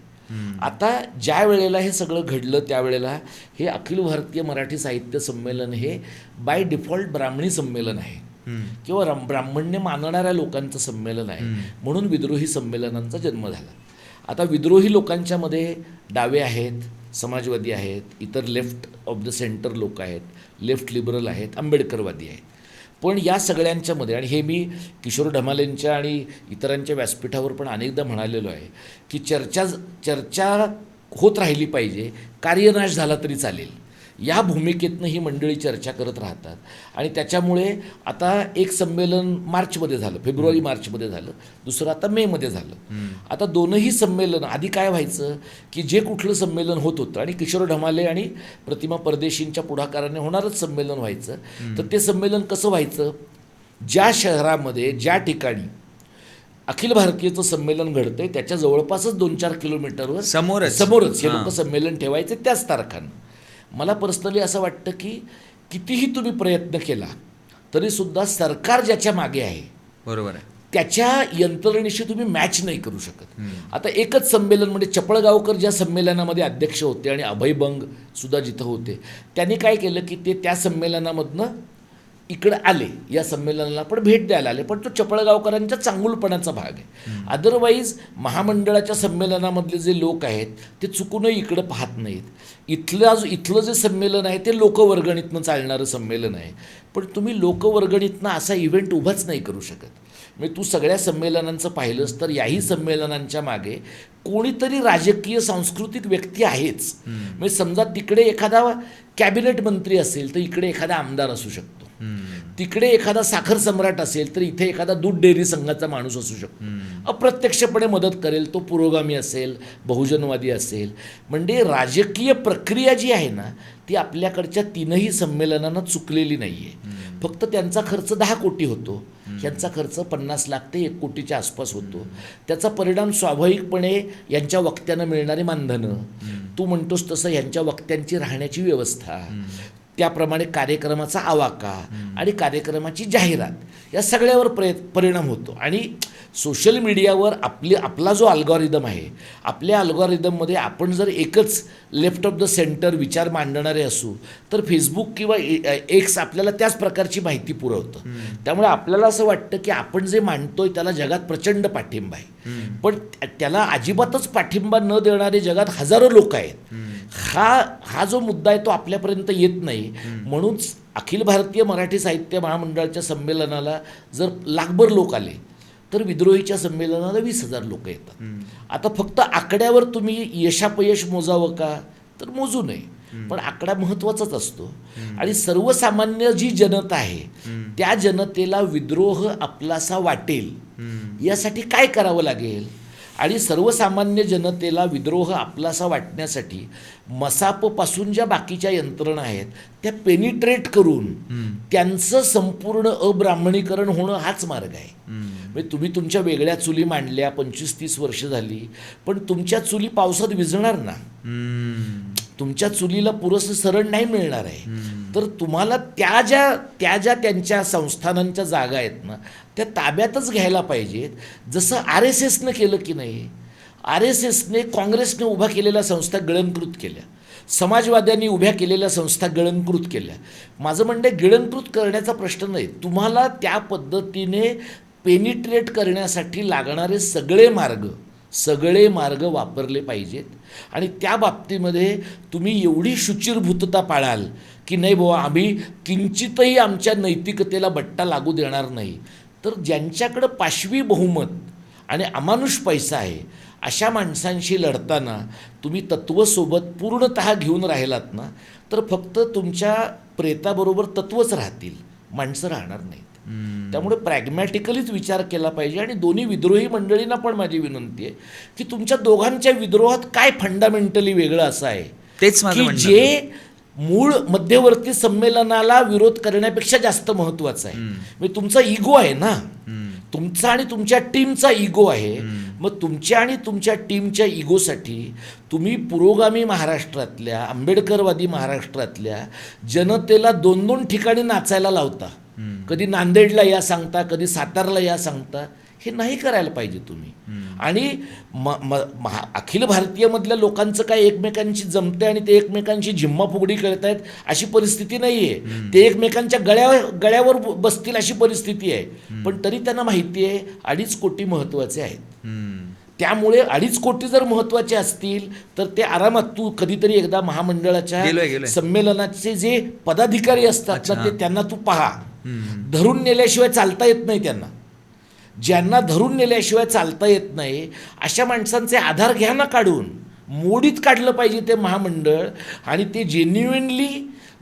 आता ज्या वेळेला हे सगळं घडलं त्यावेळेला हे अखिल भारतीय मराठी साहित्य संमेलन हे बाय डिफॉल्ट ब्राह्मणी संमेलन आहे किंवा ब्राह्मण्य मानणाऱ्या लोकांचं संमेलन आहे. म्हणून विद्रोही संमेलनांचा जन्म झाला. आता विद्रोही लोकांच्यामध्ये डावे आहेत, समाजवादी आहेत, इतर लेफ्ट ऑफ द सेंटर लोक आहेत, लेफ्ट लिबरल आहेत, आंबेडकरवादी आहेत. पण या सगळ्यांच्यामध्ये, आणि हे मी किशोर ढमालेंच्या आणि इतरांच्या व्यासपीठावर पण अनेकदा म्हणालेलो आहे की चर्चा होत राहिली पाहिजे, कार्यनाश झाला तरी चालेल, या भूमिकेतनं ही मंडळी चर्चा करत राहतात. आणि त्याच्यामुळे आता एक संमेलन मार्चमध्ये झालं, फेब्रुवारी-मार्चमध्ये झालं, दुसरं आता मेमध्ये झालं. आता दोनही संमेलन आधी काय व्हायचं की जे कुठलं संमेलन होत होतं आणि किशोर ढमाले आणि प्रतिमा परदेशींच्या पुढाकाराने होणारच संमेलन व्हायचं, तर ते संमेलन कसं व्हायचं, ज्या शहरामध्ये ज्या ठिकाणी अखिल भारतीयचं संमेलन घडतंय त्याच्या जवळपासच 2-4 किलोमीटरवर समोरच हे लोक संमेलन ठेवायचे त्याच तारखांना. मला पर्सनली असं वाटतं की कितीही तुम्ही प्रयत्न केला तरीसुद्धा सरकार ज्याच्या मागे आहे, बरोबर आहे, त्याच्या यंत्रणेशी तुम्ही मॅच नाही करू शकत. आता एकच संमेलन म्हणजे चपळगावकर ज्या संमेलनामध्ये अध्यक्ष होते आणि अभय बंग सुद्धा जिथं होते, त्यांनी काय केलं की ते त्या संमेलनामधनं इकडं आले, या संमेलनाला पण भेट द्यायला आले, पण तो चपळगावकरांच्या चांगुलपणाचा भाग आहे. अदरवाईज महामंडळाच्या संमेलनामधले जे लोक आहेत ते चुकूनही इकडं पाहत नाहीत. इथलं जे संमेलन आहे ते लोकवर्गणीतनं चालणारं संमेलन आहे, पण तुम्ही लोकवर्गणीतनं असा इव्हेंट उभाच नाही करू शकत. म्हणजे तू सगळ्या संमेलनांचं पाहिलंस तर याही संमेलनांच्या मागे कोणीतरी राजकीय सांस्कृतिक व्यक्ती आहेच. म्हणजे समजा तिकडे एखादा कॅबिनेट मंत्री असेल तर इकडे एखादा आमदार असू शकतो, तिकडे एखादा साखर सम्राट असेल तर इथे एखादा दूध डेअरी संघाचा माणूस असू शकतो, अप्रत्यक्षपणे मदत करेल, तो पुरोगामी असेल, बहुजनवादी असेल. म्हणजे राजकीय प्रक्रिया जी आहे ना ती आपल्याकडच्या तीनही संमेलनांना चुकलेली नाही आहे. फक्त त्यांचा खर्च 10 कोटी होतो, यांचा खर्च 50 लाख ते 1 कोटीच्या आसपास होतो. त्याचा परिणाम स्वाभाविकपणे यांच्या वक्त्यांना मिळणारी मानधनं, तू म्हणतोस तसं यांच्या वक्त्यांची राहण्याची व्यवस्था, त्याप्रमाणे कार्यक्रमाचा आवाका आणि कार्यक्रमाची जाहिरात, या सगळ्यावर परिणाम होतो. आणि सोशल मीडियावर आपला जो अल्गॉरिदम आहे, आपल्या अल्गॉरिदममध्ये आपण जर एकच लेफ्ट ऑफ द सेंटर विचार मांडणारे असू तर फेसबुक किंवा एक्स आपल्याला त्याच प्रकारची माहिती पुरवतं. त्यामुळे आपल्याला असं वाटतं की आपण जे मांडतोय त्याला जगात प्रचंड पाठिंबा आहे, पण त्याला अजिबातच पाठिंबा न देणारे जगात हजारो लोक आहेत. हा जो मुद्दा आहे तो आपल्यापर्यंत येत नाही. म्हणूनच अखिल भारतीय मराठी साहित्य महामंडळाच्या संमेलनाला जर लाखभर लोक आले तर विद्रोहीच्या संमेलनाला 20,000 लोक येतात. आता फक्त आकड्यावर तुम्ही यशापयश मोजावं का तर मोजू नये, पण आकडा महत्त्वाचाच असतो. आणि सर्वसामान्य जी जनता आहे त्या जनतेला विद्रोह आपलासा वाटेल यासाठी काय करावं लागेल, आणि सर्वसामान्य जनतेला विद्रोह आपलासा वाटण्यासाठी मसापपासून ज्या बाकीच्या यंत्रणा आहेत त्या पेनिट्रेट करून त्यांचं संपूर्ण अब्राह्मणीकरण होणं हाच मार्ग आहे. म्हणजे तुम्ही तुमच्या वेगळ्या चुली मांडल्या, 25-30 वर्ष झाली, पण तुमच्या चुली पावसात विझणार ना, तुमच्या चुलीला पुरेसं सरण नाही मिळणार आहे. तर तुम्हाला त्या ज्या त्यांच्या संस्थानांच्या जागा आहेत ना त्या ताब्यातच घ्यायला पाहिजेत. जसं RSSनं केलं की नाही, RSSने काँग्रेसने उभा केलेल्या संस्था गिळंकृत केल्या, समाजवाद्यांनी उभ्या केलेल्या संस्था गिळंकृत केल्या. माझं म्हणणं गिळंकृत करण्याचा प्रश्न नाही, तुम्हाला त्या पद्धतीने पेनिट्रेट करण्यासाठी लागणारे सगळे मार्ग वापरले पाहिजेत. आणि त्या बाबतीमध्ये तुम्ही एवढी शुचिरभूतता पाळाल की नाही बुवा आम्ही किंचितही आमच्या नैतिकतेला बट्टा लागू देणार नाही, तर ज्यांच्याकडं पाशवी बहुमत आणि अमानुष पैसा आहे अशा माणसांशी लढताना तुम्ही तत्त्वसोबत पूर्णतः घेऊन राहिलात ना तर फक्त तुमच्या प्रेताबरोबर तत्त्वच राहतील, माणसं राहणार नाहीत. त्यामुळे प्रॅग्मॅटिकलीच विचार केला पाहिजे. आणि दोन्ही विद्रोही मंडळींना पण माझी विनंती आहे की तुमच्या दोघांच्या विद्रोहात काय फंडामेंटली वेगळं असं आहे तेच की जे मूळ मध्यवर्ती संमेलनाला विरोध करण्यापेक्षा जास्त महत्त्वाचं आहे. म्हणजे तुमचा इगो आहे ना, तुमचा आणि तुमच्या टीमचा इगो आहे. मग तुमच्या आणि तुमच्या टीमच्या इगोसाठी तुम्ही पुरोगामी महाराष्ट्रातल्या, आंबेडकरवादी महाराष्ट्रातल्या जनतेला 2-2 ठिकाणी नाचायला लावता. कधी नांदेडला या सांगता, कधी सातारला या सांगता. हे नाही करायला पाहिजे तुम्ही. आणि अखिल भारतीयमधल्या लोकांचं काय एकमेकांची जमते आणि ते एकमेकांची झिम्मा फुगडी खेळत आहेत अशी परिस्थिती नाही आहे. ते एकमेकांच्या गळ्यावर बसतील अशी परिस्थिती आहे. पण तरी त्यांना माहिती आहे 2.5 कोटी महत्त्वाचे आहेत. त्यामुळे 2.5 कोटी जर महत्त्वाचे असतील तर ते आरामात, तू कधीतरी एकदा महामंडळाच्या संमेलनाचे जे पदाधिकारी असतात ना ते त्यांना तू पहा. धरून नेल्याशिवाय चालता येत नाही त्यांना. ज्यांना धरून नेल्याशिवाय चालता येत नाही अशा माणसांचे आधार घ्या ना काढून. मोडीत काढलं पाहिजे ते महामंडळ. आणि ते जेन्युइनली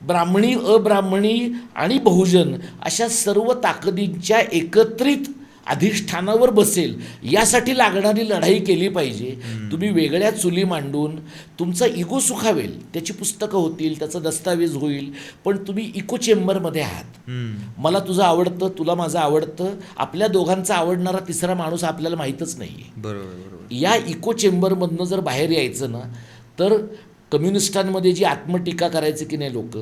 ब्राह्मणी, अब्राह्मणी आणि बहुजन अशा सर्व ताकदींच्या एकत्रित अधिष्ठानावर बसेल यासाठी लागणारी लढाई केली पाहिजे. तुम्ही वेगळ्या चुली मांडून तुमचा इगो सुखावेल, त्याची पुस्तकं होतील, त्याचा दस्तावेज होईल, पण तुम्ही इको चेंबरमध्ये आहात. मला तुझं आवडतं, तुला माझं आवडतं, आपल्या दोघांचा आवडणारा तिसरा माणूस आपल्याला माहीतच नाही आहे. बरोबर. या इको चेंबरमधनं जर बाहेर यायचं ना तर कम्युनिस्टांमध्ये जी आत्मटीका करायची की नाही लोक,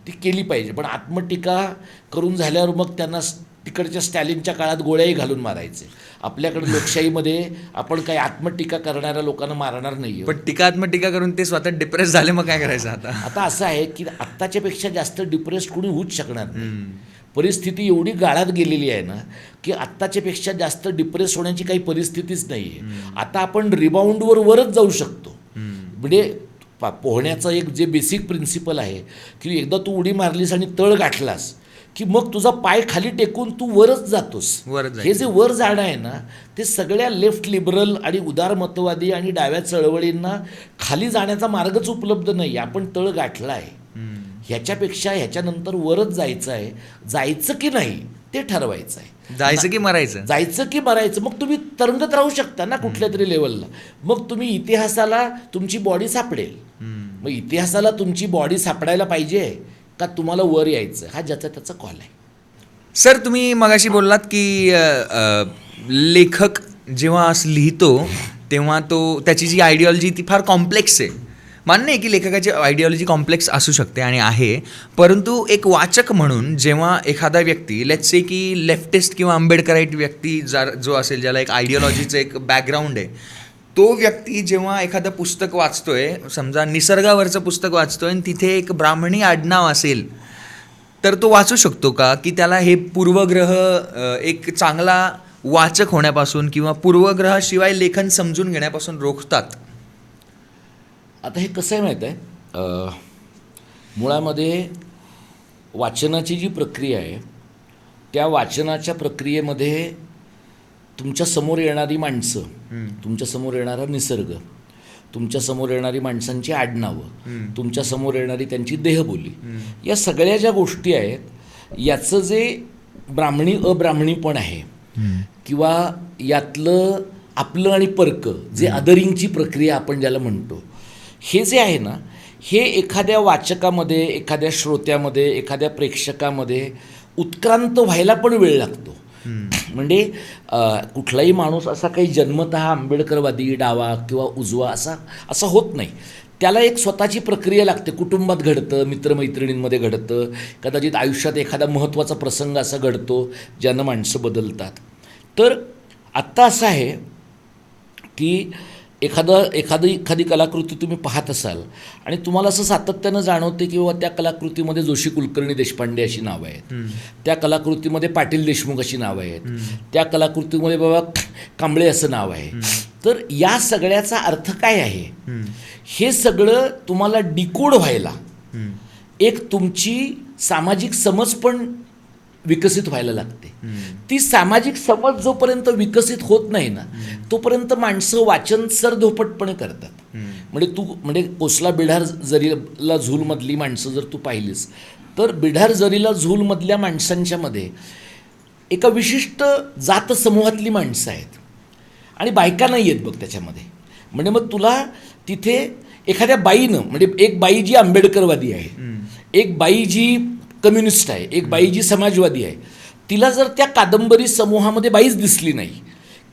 ती केली पाहिजे. पण आत्मटीका करून झाल्यावर मग त्यांना तिकडच्या स्टॅलिनच्या काळात गोळ्याही घालून मारायचे. आपल्याकडे लोकशाहीमध्ये आपण काही आत्मटीका करणाऱ्या लोकांना मारणार नाही. पण टीका आत्मटीका करून ते स्वतः डिप्रेस झाले, मग काय करायचं आता? आता असं आहे की आत्ताच्या पेक्षा जास्त डिप्रेस्ड कोणी होऊच शकणार नाही. परिस्थिती एवढी गाळात गेलेली आहे ना की आत्ताच्या पेक्षा जास्त डिप्रेस होण्याची काही परिस्थितीच नाही आहे. आता आपण रिबाउंडवर वरच जाऊ शकतो. म्हणजे पोहण्याचं एक जे बेसिक प्रिन्सिपल आहे की एकदा तू उडी मारलीस आणि तळ गाठलास की मग तुझा पाय खाली टेकून तू वरच जातोस. हे जे वर जाणं आहे ना ते सगळ्या लेफ्ट लिबरल आणि उदारमतवादी आणि डाव्या चळवळींना खाली जाण्याचा मार्गच उपलब्ध नाही. आपण तळ गाठला आहे. ह्याच्यापेक्षा ह्याच्यानंतर वरच जायचं आहे. जायचं की नाही ते ठरवायचं आहे. जायचं की मरायचं, जायचं की मरायचं. मग तुम्ही तरंगत राहू शकता ना कुठल्या तरी लेवलला. मग तुम्ही इतिहासाला तुमची बॉडी सापडेल. मग इतिहासाला तुमची बॉडी सापडायला पाहिजे का तुम्हाला वर यायचं, हा ज्याचा त्याचा कॉल आहे. सर तुम्ही मगाशी बोललात की लेखक जेव्हा लिहितो तेव्हा तो त्याची जी आयडिओलॉजी ती फार कॉम्प्लेक्स आहे. मान्य आहे की लेखकाची आयडिओलॉजी कॉम्प्लेक्स असू शकते आणि आहे, परंतु एक वाचक म्हणून जेव्हा एखादा व्यक्ती लेट्स से की लेफ्टिस्ट किंवा आंबेडकराईट व्यक्ती जो असेल, ज्याला एक आयडिओलॉजीचं एक बॅकग्राऊंड आहे, तो व्यक्ती जेव्हा एखादं पुस्तक वाचतोय, समजा निसर्गावरचं पुस्तक वाचतोय आणि तिथे एक ब्राह्मणी आडनाव असेल, तर तो वाचू शकतो का की त्याला हे पूर्वग्रह एक चांगला वाचक होण्यापासून किंवा पूर्वग्रहाशिवाय लेखन समजून घेण्यापासून रोखतात? आता हे कसं आहे माहीत आहे, मुळामध्ये वाचनाची जी प्रक्रिया आहे त्या वाचनाच्या प्रक्रियेमध्ये तुमच्या समोर येणारी माणसं, तुमच्या समोर येणारा निसर्ग, तुमच्या समोर येणारी माणसांची आडनावं, तुमच्या समोर येणारी त्यांची देहबोली, या सगळ्या ज्या गोष्टी आहेत याचं जे ब्राह्मणी अब्राह्मणीपण आहे किंवा यातलं आपलं आणि परकं जे अदरिंगची प्रक्रिया आपण ज्याला म्हणतो, हे जे आहे ना हे एखाद्या वाचकामध्ये, एखाद्या श्रोत्यामध्ये, एखाद्या प्रेक्षकामध्ये उत्क्रांत व्हायला पण वेळ लागतो. म्हणजे कुठलाही माणूस असा काही जन्मतः आंबेडकरवादी डावा किंवा उजवा असा होत नाही. त्याला एक स्वतःची प्रक्रिया लागते. कुटुंबात घडतं, मित्रमैत्रिणींमध्ये घडतं, कदाचित आयुष्यात एखादा महत्त्वाचा प्रसंग असा घडतो ज्यानं माणसं बदलतात. तर आत्ता असं आहे की एखादी कलाकृती तुम्ही पाहत असाल आणि तुम्हाला असं सातत्यानं जाणवते की बाबा त्या कलाकृतीमध्ये जोशी कुलकर्णी देशपांडे अशी नावं आहेत, त्या कलाकृतीमध्ये पाटील देशमुख अशी नावं आहेत, त्या कलाकृतीमध्ये बाबा कांबळे असं नाव आहे. तर या सगळ्याचा अर्थ काय आहे, हे सगळं तुम्हाला डिकोड व्हायला एक तुमची सामाजिक समज पण विकसित व्हायला लागते. ती सामाजिक समज जोपर्यंत विकसित होत नाही ना तोपर्यंत माणसं वाचन सरधोपटपणे करतात. म्हणजे कोसला बिढार जरीला झूलमधली माणसं जर तू पाहिलीस तर बिढार जरीला झूलमधल्या माणसांच्यामध्ये एका विशिष्ट जात समूहातली माणसं आहेत आणि बायका नाही आहेत बघ त्याच्यामध्ये. म्हणजे मग तुला तिथे एखाद्या बाईनं, म्हणजे एक बाई जी आंबेडकरवादी आहे, एक बाई जी कम्युनिस्ट आहे, एक बाई जी समाजवादी आहे, तिला जर त्या कादंबरी समूहामध्ये बाईच दिसली नाही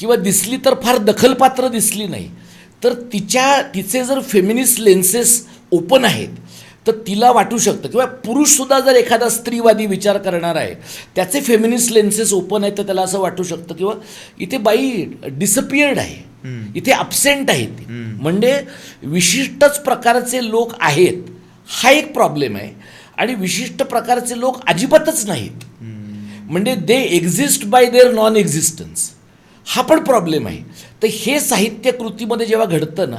किंवा दिसली तर फार दखलपात्र दिसली नाही, तर तिचे जर फेमिनिस्ट लेन्सेस ओपन आहेत तर तिला वाटू शकतं, किंवा पुरुषसुद्धा जर एखादा स्त्रीवादी विचार करणार आहे त्याचे फेमिनिस्ट लेन्सेस ओपन आहेत तर त्याला असं वाटू शकतं किंवा इथे बाई डिसअपियर्ड आहे, इथे अब्सेंट आहे ती. म्हणजे विशिष्टच प्रकारचे लोक आहेत हा एक प्रॉब्लेम आहे आणि विशिष्ट प्रकारचे लोक अजिबातच नाहीत. म्हणजे they exist by their non existence, हा पण प्रॉब्लेम आहे. तर हे साहित्य कृतीमध्ये जेव्हा घडतं ना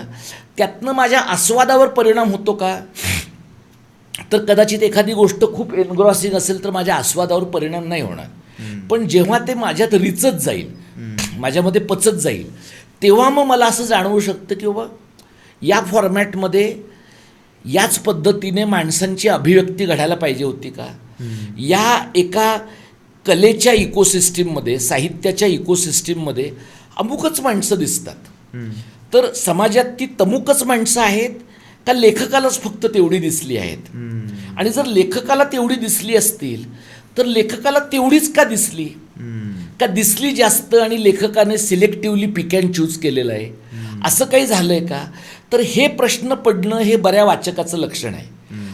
त्यातनं माझ्या आस्वादावर परिणाम होतो का, तर कदाचित एखादी गोष्ट खूप एनग्रॉसिंग असेल तर माझ्या आस्वादावर परिणाम नाही होणार. पण जेव्हा ते माझ्यात रिचत जाईल, माझ्यामध्ये पचत जाईल, तेव्हा मग मला असं जाणवू शकतं की बाबा या फॉर्मॅटमध्ये याच पद्धतीने माणसांची अभिव्यक्ती घडायला पाहिजे होती का. या एका कलेच्या इकोसिस्टीममध्ये, साहित्याच्या इकोसिस्टीममध्ये अमुकच माणसं दिसतात. तर समाजात ती तमुकच माणसं आहेत का लेखकालाच फक्त तेवढी दिसली आहेत. आणि जर लेखकाला तेवढी दिसली असतील तर लेखकाला तेवढीच का दिसली, का दिसली जास्त आणि लेखकाने सिलेक्टिव्हली पिक अँड चूज केलेलं आहे, असं काही झालं आहे का. तर हे प्रश्न पडणं हे बऱ्या वाचकाचं लक्षण आहे.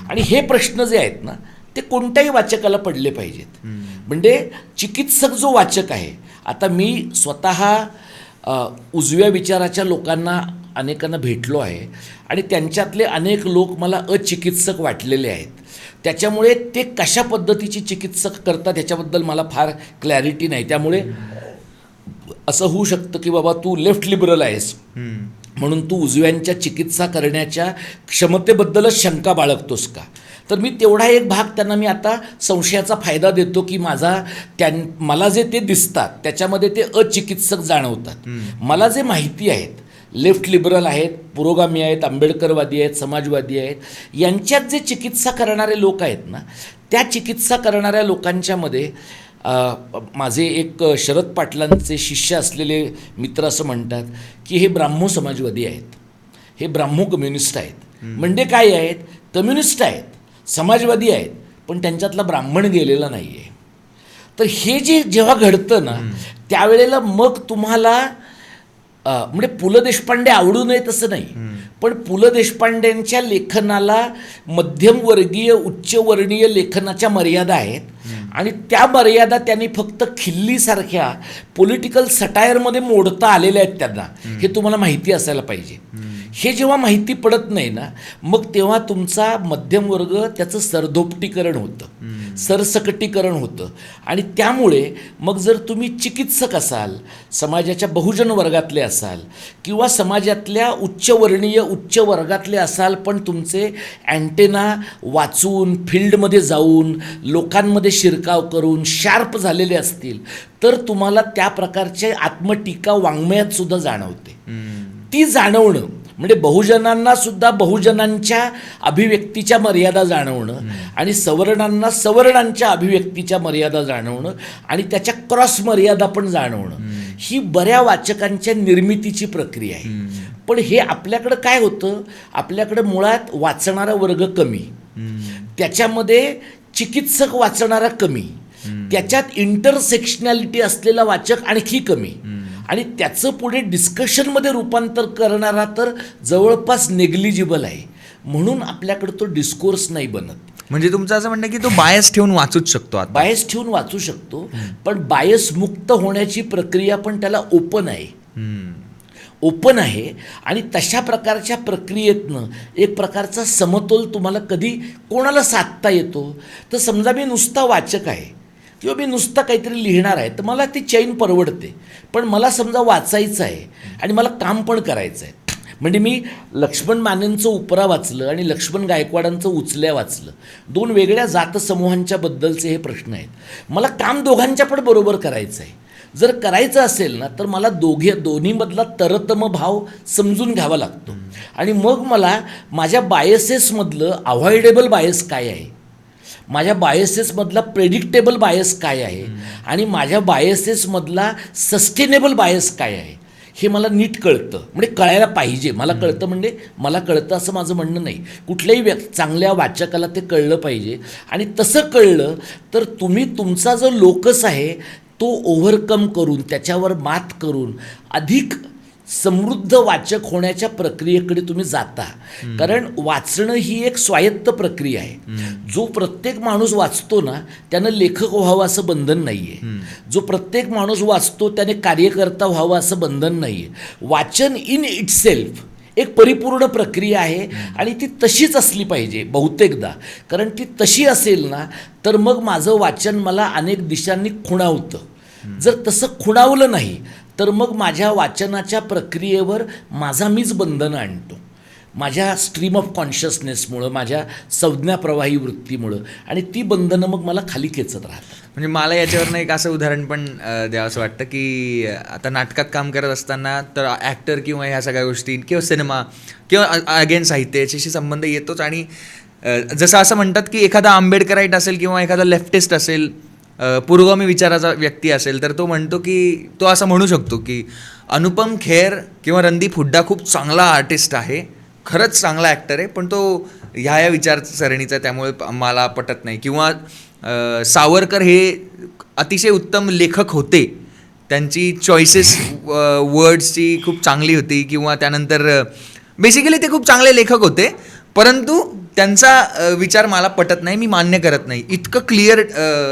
आणि हे प्रश्न जे आहेत ना ते कोणत्याही वाचकाला पडले पाहिजेत. म्हणजे चिकित्सक जो वाचक आहे, आता मी स्वतः उजव्या विचाराच्या लोकांना अनेकांना भेटलो आहे आणि त्यांच्यातले अनेक लोक मला अचिकित्सक वाटलेले आहेत. त्याच्यामुळे ते कशा पद्धतीची चिकित्सक करतात ह्याच्याबद्दल मला फार क्लॅरिटी नाही. त्यामुळे असं होऊ शकतं की बाबा तू लेफ्ट लिबरल आहेस म्हणून तू उजव्यांच्या चिकित्सा करण्याच्या क्षमतेबद्दलच शंका बाळगतोस का. तर मी तेवढा एक भाग त्यांना मी आता संशयाचा फायदा देतो की मला जे ते दिसतात त्याच्यामध्ये ते अचिकित्सक जाणवतात. मला जे माहिती आहेत, लेफ्ट लिबरल आहेत, पुरोगामी आहेत, आंबेडकरवादी आहेत, समाजवादी आहेत, यांच्यात जे चिकित्सा करणारे लोक आहेत ना, त्या चिकित्सा करणाऱ्या लोकांच्यामध्ये माझे एक शरद पाटलांचे शिष्य असलेले मित्र असं म्हणतात की हे ब्राह्मो समाजवादी आहेत, हे ब्राह्मो कम्युनिस्ट आहेत. म्हणजे काय आहेत? कम्युनिस्ट आहेत, समाजवादी आहेत, पण त्यांच्यातला ब्राह्मण गेलेला नाही आहे. तर हे जे जेव्हा घडतं ना त्यावेळेला मग तुम्हाला म्हणजे पु ल देशपांडे आवडू नये तसं नाही, पण पु ल देशपांड्यांच्या लेखनाला मध्यमवर्गीय उच्चवर्णीय लेखनाच्या मर्यादा आहेत आणि त्या मर्यादा त्यांनी फक्त खिल्लीसारख्या पॉलिटिकल सटायरमध्ये मोडता आलेल्या आहेत त्यांना. हे तुम्हाला माहिती असायला पाहिजे. हे जेव्हा माहिती पडत नाही ना मग तेव्हा तुमचा मध्यमवर्ग त्याचं सरधोपटीकरण होतं, सरसकटीकरण होतं. आणि त्यामुळे मग जर तुम्ही चिकित्सक असाल, समाजाच्या बहुजन वर्गातले असाल किंवा समाजातल्या उच्चवर्णीय उच्च वर्गातले असाल, पण तुमचे अँटेना वाचून फील्डमध्ये जाऊन लोकांमध्ये शिरकाव करून शार्प झालेले असतील तर तुम्हाला त्या प्रकारचे आत्मटीका वाङ्मयात सुद्धा जाणवते. ती जाणवणं म्हणजे बहुजनांना सुद्धा बहुजनांच्या अभिव्यक्तीच्या मर्यादा जाणवणं आणि सवर्णांना सवर्णांच्या अभिव्यक्तीच्या मर्यादा जाणवणं आणि त्याच्या क्रॉस मर्यादा पण जाणवणं ही बऱ्या वाचकांच्या निर्मितीची प्रक्रिया आहे. पण हे आपल्याकडं काय होतं, आपल्याकडं मुळात वाचणारा वर्ग कमी, त्याच्यामध्ये चिकित्सक वाचणारा कमी, त्याच्यात इंटरसेक्शनॅलिटी असलेला वाचक आणखी कमी आणि त्याचं पुढे डिस्कशनमध्ये रूपांतर करणारा तर जवळपास नेग्लिजिबल आहे. म्हणून आपल्याकडं तो डिस्कोर्स नाही बनत. म्हणजे तुमचं असं म्हणणं की तो बायस ठेवून वाचूच शकतो, बायस ठेवून वाचू शकतो, पण बायस मुक्त होण्याची प्रक्रिया पण त्याला ओपन आहे, ओपन आहे. आणि तशा प्रकारच्या प्रक्रियेतनं एक प्रकारचा समतोल तुम्हाला कधी कोणाला साधता येतो. तर समजा मी नुसता वाचक आहे किंवा मी नुसतं काहीतरी लिहिणार आहे तर मला ती चैन परवडते, पण मला समजा वाचायचं आहे आणि मला काम पण करायचं आहे. म्हणजे मी लक्ष्मण मानेंचं उपरा वाचलं आणि लक्ष्मण गायकवाडांचं उचल्या वाचलं, दोन वेगळ्या जातसमूहांच्या बद्दलचे हे प्रश्न आहेत. मला काम दोघांच्या पण बरोबर करायचं आहे. जर करायचं असेल ना तर मला दोन्हीमधला तरतम भाव समजून घ्यावा लागतो आणि मग मला माझ्या बायसेसमधलं अव्हॉइडेबल बायस काय आहे, माझ्या बायसेसमधला प्रेडिक्टेबल बायस काय आहे आणि माझ्या बायसेसमधला सस्टेनेबल बायस काय आहे हे मला नीट कळतं. म्हणजे कळायला पाहिजे. मला कळतं म्हणजे मला कळतं असं माझं म्हणणं नाही. कुठल्याही चांगल्या वाचकाला ते कळलं पाहिजे आणि तसं कळलं तर तुम्ही तुमचा जो लोकस आहे तो ओव्हरकम करून त्याच्यावर मात करून अधिक समृद्ध वाचक होण्याच्या प्रक्रियेकडे तुम्ही जाता. कारण वाचणं ही एक स्वायत्त प्रक्रिया आहे. जो प्रत्येक माणूस वाचतो ना त्यानं लेखक व्हावं असं बंधन नाही आहे. जो प्रत्येक माणूस वाचतो त्याने कार्यकर्ता व्हावं असं बंधन नाही आहे. वाचन इन इटसेल्फ एक परिपूर्ण प्रक्रिया आहे आणि ती तशीच असली पाहिजे बहुतेकदा. कारण ती तशी असेल ना तर मग माझं वाचन मला अनेक दिशांनी खुणावतं. जर तसं खुणावलं नाही तर मग माझ्या वाचनाच्या प्रक्रियेवर माझा मीच बंधनं आणतो, माझ्या स्ट्रीम ऑफ कॉन्शियसनेसमुळं, माझ्या संज्ञाप्रवाही वृत्तीमुळं, आणि ती बंधनं मग मला खाली खेचत राहतात. म्हणजे मला याच्यावरनं एक असं उदाहरण पण द्यावं असं वाटतं की आता नाटकात काम करत असताना तर ॲक्टर किंवा ह्या सगळ्या गोष्टी किंवा सिनेमा किंवा अगेन साहित्य याच्याशी संबंध येतोच. आणि जसं असं म्हणतात की एखादा आंबेडकराईट असेल किंवा एखादा लेफ्टिस्ट असेल, पुरोगामी विचाराचा व्यक्ती असेल तर तो म्हणतो की तो असं म्हणू शकतो की अनुपम खेर किंवा रणदीप हुड्डा खूप चांगला आर्टिस्ट आहे, खरंच चांगला ॲक्टर आहे, पण तो ह्या विचारसरणीचा त्यामुळे मला पटत नाही. किंवा सावरकर हे अतिशय उत्तम लेखक होते, त्यांची चॉईसेस वर्ड्सची खूप चांगली होती, किंवा त्यानंतर बेसिकली ते खूप चांगले लेखक होते, परंतु त्यांचा विचार मला पटत नाही, मी मान्य करत नाही. इतकं क्लिअर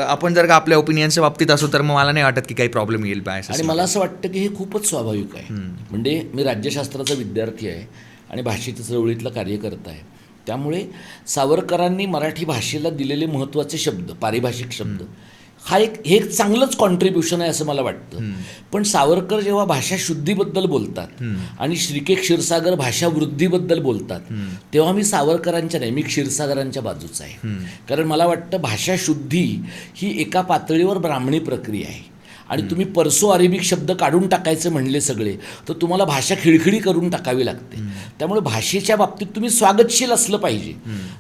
आपण जर का आपल्या ओपिनियनच्या बाबतीत असो तर मग मला नाही वाटत की काही प्रॉब्लेम येईल बायस. आणि मला असं वाटतं की हे खूपच स्वाभाविक आहे. म्हणजे मी राज्यशास्त्राचा विद्यार्थी आहे आणि भाषेच्या चळवळीतलं कार्यकर्ता आहे. त्यामुळे सावरकरांनी मराठी भाषेला दिलेले महत्त्वाचे शब्द, पारिभाषिक शब्द, हे एक चांगलंच कॉन्ट्रीब्युशन आहे असं मला वाटतं. पण सावरकर जेव्हा भाषा शुद्धीबद्दल बोलतात आणि श्रीके क्षीरसागर भाषा वृद्धीबद्दल बोलतात, तेव्हा मी सावरकरांच्या नाही, मी क्षीरसागरांच्या बाजूचा आहे. कारण मला वाटतं भाषा शुद्धी ही एका पातळीवर ब्राह्मणी प्रक्रिया आहे. आणि तुम्ही परसो अरेबिक शब्द काढून टाकायचे म्हणले सगळे, तर तुम्हाला भाषा खिळखिळी करून टाकावी लागते. त्यामुळे भाषेच्या बाबतीत तुम्ही स्वागतशील असलं पाहिजे,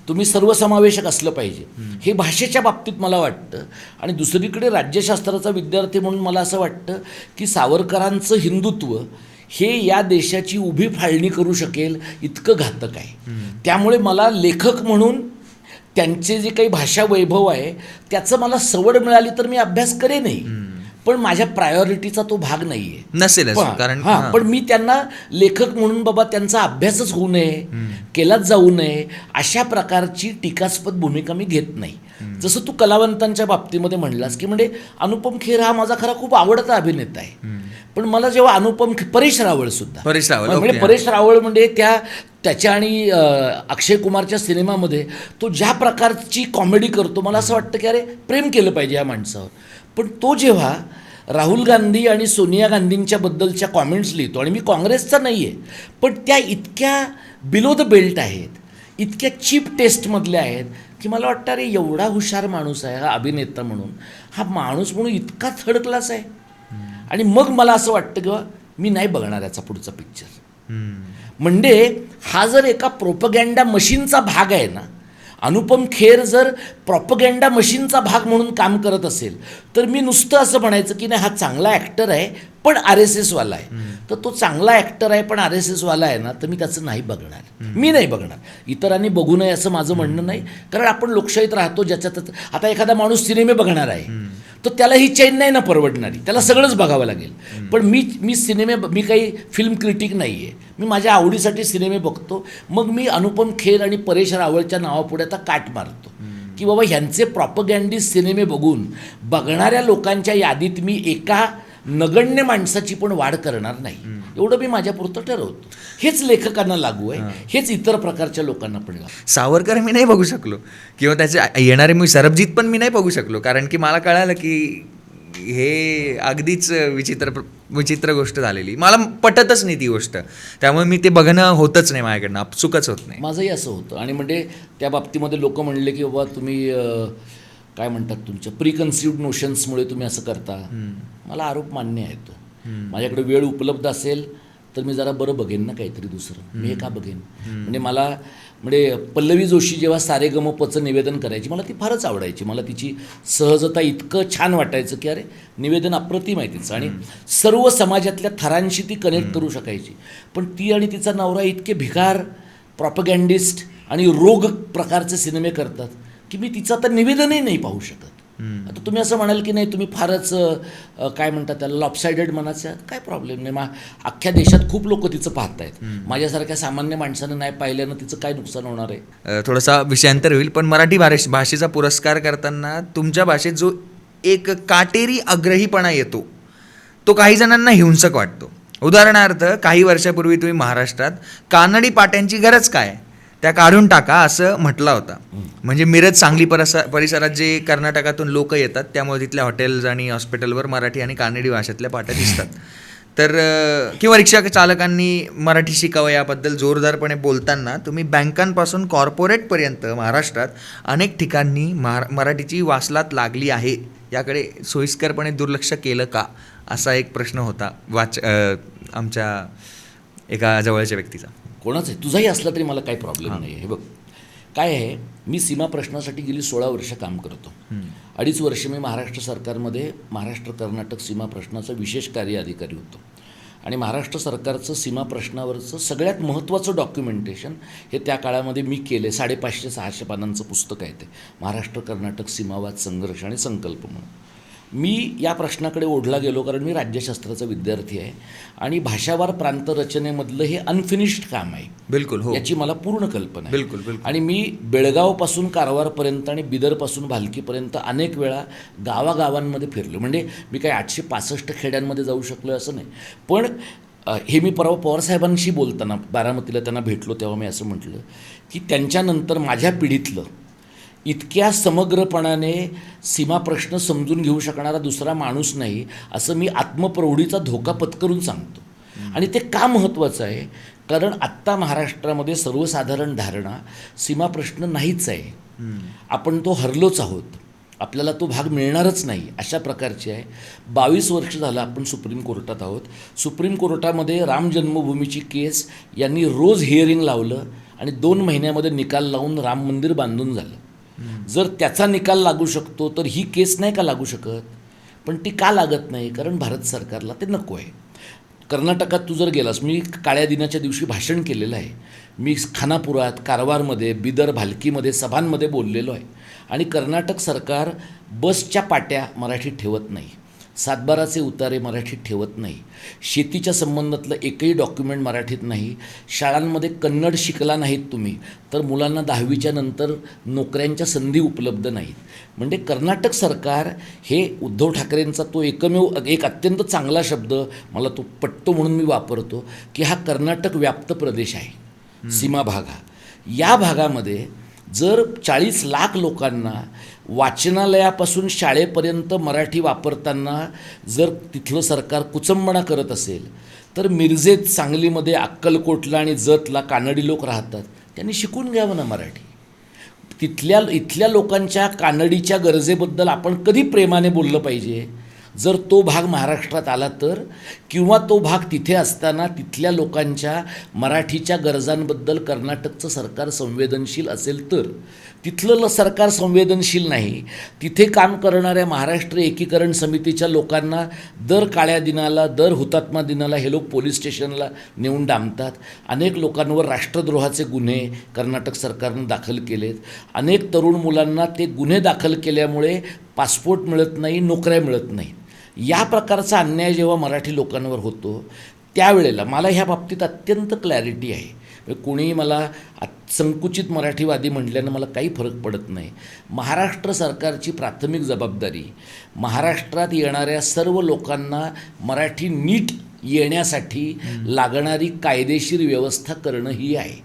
तुम्ही सर्वसमावेशक असलं पाहिजे, हे भाषेच्या बाबतीत मला वाटतं. आणि दुसरीकडे राज्यशास्त्राचा विद्यार्थी म्हणून मला असं वाटतं की सावरकरांचं हिंदुत्व हे या देशाची उभी फाळणी करू शकेल इतकं घातक आहे. त्यामुळे मला लेखक म्हणून त्यांचे जे काही भाषा वैभव आहे त्याचं मला सवड मिळाली तर मी अभ्यास करेनही, पण माझ्या प्रायोरिटीचा तो भाग नाही आहे, नसेल. कारण पण मी त्यांना लेखक म्हणून बाबा त्यांचा अभ्यासच होऊ नये, केलाच जाऊ नये, अशा प्रकारची टीकास्पद भूमिका मी घेत नाही. जसं तू कलावंतांच्या बाबतीमध्ये म्हणलास की म्हणजे अनुपम खेर हा माझा खरा खूप आवडता अभिनेता आहे, पण मला जेव्हा परेश रावळ सुद्धा, म्हणजे परेश रावळ म्हणजे त्याच्या आणि अक्षय कुमारच्या सिनेमामध्ये तो ज्या प्रकारची कॉमेडी करतो, मला असं वाटतं की अरे प्रेम केलं पाहिजे या माणसावर. पण तो जेव्हा राहुल गांधी आणि सोनिया गांधींच्या बद्दलच्या कॉमेंट्स लिहितो, आणि मी काँग्रेसचा नाही आहे, पण त्या इतक्या बिलो द बेल्ट आहेत, इतक्या चीप टेस्टमधल्या आहेत की मला वाटतं अरे एवढा हुशार माणूस आहे हा अभिनेता म्हणून, हा माणूस म्हणून इतका थर्ड क्लास आहे. आणि मग मला असं वाटतं की मी नाही बघणार याचा पुढचा पिक्चर. म्हणजे हा जर एका प्रोपगँडा मशीनचा भाग आहे ना, अनुपम खेर जर प्रॉपगँडा मशीनचा भाग म्हणून काम करत असेल, तर मी नुसतं असं म्हणायचं की नाही हा चांगला ॲक्टर आहे पण RSS वाला आहे. तर तो चांगला ॲक्टर आहे पण RSS वाला आहे ना, तर मी त्याचं नाही बघणार, मी नाही बघणार. इतरांनी बघू नये असं माझं म्हणणं नाही, कारण आपण लोकशाहीत राहतो ज्याच्यात आता एखादा माणूस सिनेमे बघणार आहे तर त्याला ही चैन नाही ना परवडणारी, त्याला सगळंच बघावं लागेल. पण मी काही फिल्म क्रिटिक नाही आहे, मी माझ्या आवडीसाठी सिनेमे बघतो. मग मी अनुपम खेर आणि परेश रावळच्या नावापुढे आता काट मारतो की बाबा ह्यांचे प्रॉपगँडिस्ट सिनेमे बघून बघणाऱ्या लोकांच्या यादीत मी एका नगण्य माणसाची पण वाढ करणार नाही, एवढं मी माझ्यापुरतं ठरवतो. हेच लेखकांना लागू आहे, हेच इतर प्रकारच्या लोकांना पण लागू. सावरकर मी नाही बघू शकलो, किंवा त्याचे येणारे मी सरबजीत पण मी नाही बघू शकलो, कारण की मला कळालं की हे अगदीच विचित्र गोष्ट झालेली, मला पटतच नाही ती गोष्ट. त्यामुळे मी ते बघणं होतच नाही माझ्याकडनं, चुकच होत नाही. माझंही असं होतं. आणि म्हणजे त्या बाबतीमध्ये लोक म्हणले की बाबा तुम्ही काय म्हणतात तुमच्या प्रीकन्सिव्ड नोशन्समुळे तुम्ही असं करता. मला आरोप मान्य आहे तो. माझ्याकडे वेळ उपलब्ध असेल तर मी जरा बरं बघेन ना काहीतरी दुसरं, मी हे का बघेन. म्हणजे पल्लवी जोशी जेव्हा सारेगमपचं निवेदन करायची, मला ती फारच आवडायची. मला तिची सहजता इतकं छान वाटायचं की अरे निवेदन अप्रतिम आहे तिचं, आणि सर्व समाजातल्या थरांशी ती कनेक्ट करू शकायची. पण ती आणि तिचा नवरा इतके भिकार प्रॉपगँडिस्ट आणि रोग प्रकारचे सिनेमे करतात की मी तिचं आता निवेदनही नाही पाहू शकत. आता तुम्ही असं म्हणाल की नाही तुम्ही फारच काय म्हणतात त्याला लॉपसाइडेड मनाचं, काय प्रॉब्लेम नाही. अख्ख्या देशात खूप लोक तिचं पाहत आहेत, माझ्यासारख्या सामान्य माणसानं नाही पाहिल्यानं तिचं काय नुकसान होणार आहे. थोडासा विषयांतर होईल, पण मराठी भाषेचा पुरस्कार करताना तुमच्या भाषेत जो एक काटेरी आग्रहीपणा येतो तो काही जणांना हिंसक वाटतो. उदाहरणार्थ काही वर्षापूर्वी तुम्ही महाराष्ट्रात कानडी पाट्यांची गरज काय त्या काढून टाका असं म्हटलं होता. म्हणजे मिरज सांगली परिसरात जे कर्नाटकातून लोक येतात त्यामुळे तिथल्या हॉटेल्स आणि हॉस्पिटलवर मराठी आणि कानडी भाषेतल्या पाट्या दिसतात. तर किंवा रिक्षा चालकांनी मराठी शिकावं याबद्दल जोरदारपणे बोलताना तुम्ही बँकांपासून कॉर्पोरेटपर्यंत महाराष्ट्रात अनेक ठिकाणी मराठीची वासलात लागली आहे याकडे सोयीस्करपणे दुर्लक्ष केलं का, असा एक प्रश्न होता आमच्या एका जवळच्या व्यक्तीचा. कोणाच आहे, तुझाही असला तरी मला काही प्रॉब्लेम नाही आहे. हे बघ काय आहे, मी सीमा प्रश्नासाठी गेली 16 वर्ष काम करतो. 2.5 वर्ष मी महाराष्ट्र सरकारमध्ये महाराष्ट्र कर्नाटक सीमा प्रश्नाचा विशेष कार्य अधिकारी होतो. आणि महाराष्ट्र सरकारचं सीमा प्रश्नावरचं सगळ्यात महत्त्वाचं डॉक्युमेंटेशन हे त्या काळामध्ये मी केले. 550-600 पानांचं पुस्तक आहे ते, महाराष्ट्र कर्नाटक सीमावाद संघर्ष आणि संकल्प म्हणून. मी या प्रश्नाकडे ओढला गेलो कारण मी राज्यशास्त्राचा विद्यार्थी आहे आणि भाषावार प्रांत रचनेमधलं हे अनफिनिश्ड काम आहे. बिलकुल, हो, याची मला पूर्ण कल्पना आहे. बिलकुल बिलकुल. आणि मी बेळगावपासून कारवारपर्यंत आणि बिदरपासून भालकीपर्यंत अनेक वेळा गावागावांमध्ये फिरलो. म्हणजे मी काही 865 खेड्यांमध्ये जाऊ शकलो असं नाही, पण हे मी परवा पवारसाहेबांशी बोलताना बारामतीला त्यांना भेटलो तेव्हा मी असं म्हटलं की त्यांच्यानंतर माझ्या पिढीतलं इतक्या समग्रपणाने सीमाप्रश्न समजून घेऊ शकणारा दुसरा माणूस नाही असं मी आत्मप्रौढीचा धोका पत्करून सांगतो. आणि ते का महत्त्वाचं आहे, कारण आत्ता महाराष्ट्रामध्ये सर्वसाधारण धारणा सीमाप्रश्न नाहीच आहे, आपण तो हरलोच आहोत, आपल्याला तो भाग मिळणारच नाही अशा प्रकारची आहे. 22 वर्ष झालं आपण सुप्रीम कोर्टात आहोत. सुप्रीम कोर्टामध्ये राम जन्मभूमीची केस यांनी रोज हिअरिंग लावलं आणि 2 महिन्यामध्ये निकाल लावून राम मंदिर बांधून झालं. जर त्याचा निकाल लागू शकतो तर ही केस नाही का लागू शकत? पण ती का लागत नाही? कारण भारत सरकारला ते नको आहे. कर्नाटकात तू जर गेलास, मी काळ्या दिनाच्या दिवशी भाषण केलेलं आहे. मी खानापुरात, कारवारमध्ये, बिदर, भालकीमध्ये सभांमध्ये बोललेलो आहे. आणि कर्नाटक सरकार बसच्या पाट्या मराठीत ठेवत नाही, सातबाराचे उतारे मराठीत ठेवत नाही, शेतीच्या संबंधातलं एकही डॉक्युमेंट मराठीत नाही. शाळांमध्ये कन्नड शिकला नाहीत तुम्ही तर मुलांना 10वीच्या नंतर नोकऱ्यांच्या संधी उपलब्ध नाहीत. म्हणजे कर्नाटक सरकार हे उद्धव ठाकरेंचा तो एक अत्यंत चांगला शब्द मला तो पटतो म्हणून मी वापरतो की हा कर्नाटक व्याप्त प्रदेश आहे, सीमा भाग हा. या भागामध्ये जर 40 लाख लोकांना वाचनालयापासून शाळेपर्यंत मराठी वापरताना जर तिथलं सरकार कुचंबणा करत असेल तर मिरजेत, सांगलीमध्ये, अक्कलकोटला आणि जतला कानडी लोक राहतात, त्यांनी शिकून घ्यावं ना मराठी. इथल्या लोकांच्या कानडीच्या गरजेबद्दल आपण कधी प्रेमाने बोललं पाहिजे? जर तो भाग महाराष्ट्रात आला तर, किंवा तो भाग तिथे असताना तिथल्या लोकांच्या मराठीच्या गरजांबद्दल कर्नाटकचं सरकार संवेदनशील असेल तर. तिथलं सरकार संवेदनशील नाही. तिथे काम करणाऱ्या महाराष्ट्र एकीकरण समितीच्या लोकांना दर काळ्या दिनाला, दर हुतात्मा दिनाला हे लोक पोलीस स्टेशनला नेऊन डांबतात. अनेक लोकांवर राष्ट्रद्रोहाचे गुन्हे कर्नाटक सरकारनं दाखल केलेत. अनेक तरुण मुलांना ते गुन्हे दाखल केल्यामुळे पासपोर्ट मिळत नाही, नोकऱ्या मिळत नाहीत. या प्रकारचा अन्याय जेव्हा मराठी लोकांवर होतो त्यावेळेला मला ह्या बाबतीत अत्यंत क्लॅरिटी आहे. कोणीही मला संकुचित मराठीवादी म्हटल्यानं मला काही फरक पडत नाही. महाराष्ट्र सरकारची प्राथमिक जबाबदारी महाराष्ट्रात येणाऱ्या सर्व लोकांना मराठी नीट येण्यासाठी लागणारी कायदेशीर व्यवस्था करणं ही आहे.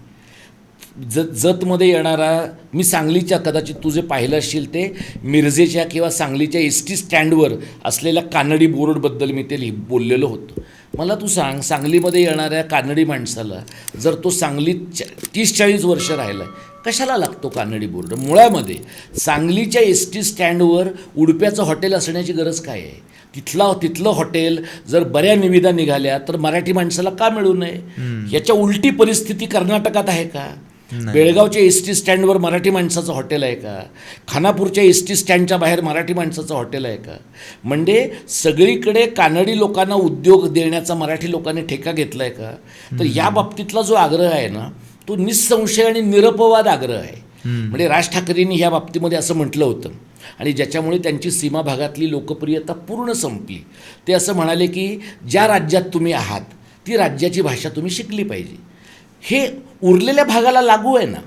जतमध्ये येणारा, मी सांगलीच्या, कदाचित तुझे पाहिलं असशील ते मिरजेच्या किंवा सांगलीच्या SD स्टँडवर असलेल्या कानडी बोर्डबद्दल मी ते बोललेलो होतो. मला तू सांग, सांगलीमध्ये येणाऱ्या कानडी माणसाला जर तो सांगलीत 30-40 वर्ष राहिला आहे, कशाला लागतो कानडी बोर्ड? मुळामध्ये सांगलीच्या SD स्टँडवर उडप्याचं हॉटेल असण्याची गरज काय आहे? तिथलं हॉटेल जर बऱ्या निविदा निघाल्या तर मराठी माणसाला का मिळू नये? याच्या उलटी परिस्थिती कर्नाटकात आहे का? बेळगावच्या SD स्टँडवर मराठी माणसाचं हॉटेल आहे का? खानापूरच्या SD स्टँडच्या बाहेर मराठी माणसाचं हॉटेल आहे का? म्हणजे सगळीकडे कानडी लोकांना उद्योग देण्याचा मराठी लोकांनी ठेका घेतला आहे का? तर या बाबतीतला जो आग्रह आहे ना, तो निस्संशय आणि निरपवाद आग्रह आहे. म्हणजे राज ठाकरेंनी ह्या बाबतीमध्ये असं म्हटलं होतं आणि ज्याच्यामुळे त्यांची सीमा भागातली लोकप्रियता पूर्ण संपली. ते असं म्हणाले की ज्या राज्यात तुम्ही आहात ती राज्याची भाषा तुम्ही शिकली पाहिजे. हे उरलेल्या भागाला लागू आहे ना.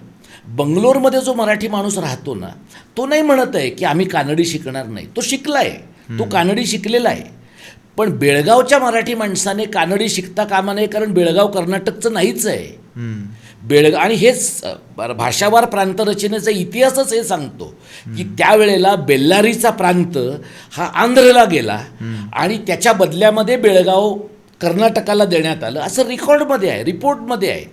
बंगलोरमध्ये जो मराठी माणूस राहतो ना, तो नाही म्हणत आहे की आम्ही कानडी शिकणार नाही. तो शिकला आहे, तो कानडी शिकलेला आहे. पण बेळगावच्या मराठी माणसाने कानडी शिकता कामा नये, कारण बेळगाव कर्नाटकचं नाहीच आहे. आणि हेच भाषावार प्रांतरचनेचा इतिहासच हे सांगतो की त्यावेळेला बेल्लारीचा प्रांत हा आंध्रला गेला आणि त्याच्या बदल्यामध्ये बेळगाव कर्नाटकाला देण्यात आलं, असं रेकॉर्डमध्ये आहे, रिपोर्टमध्ये आहे.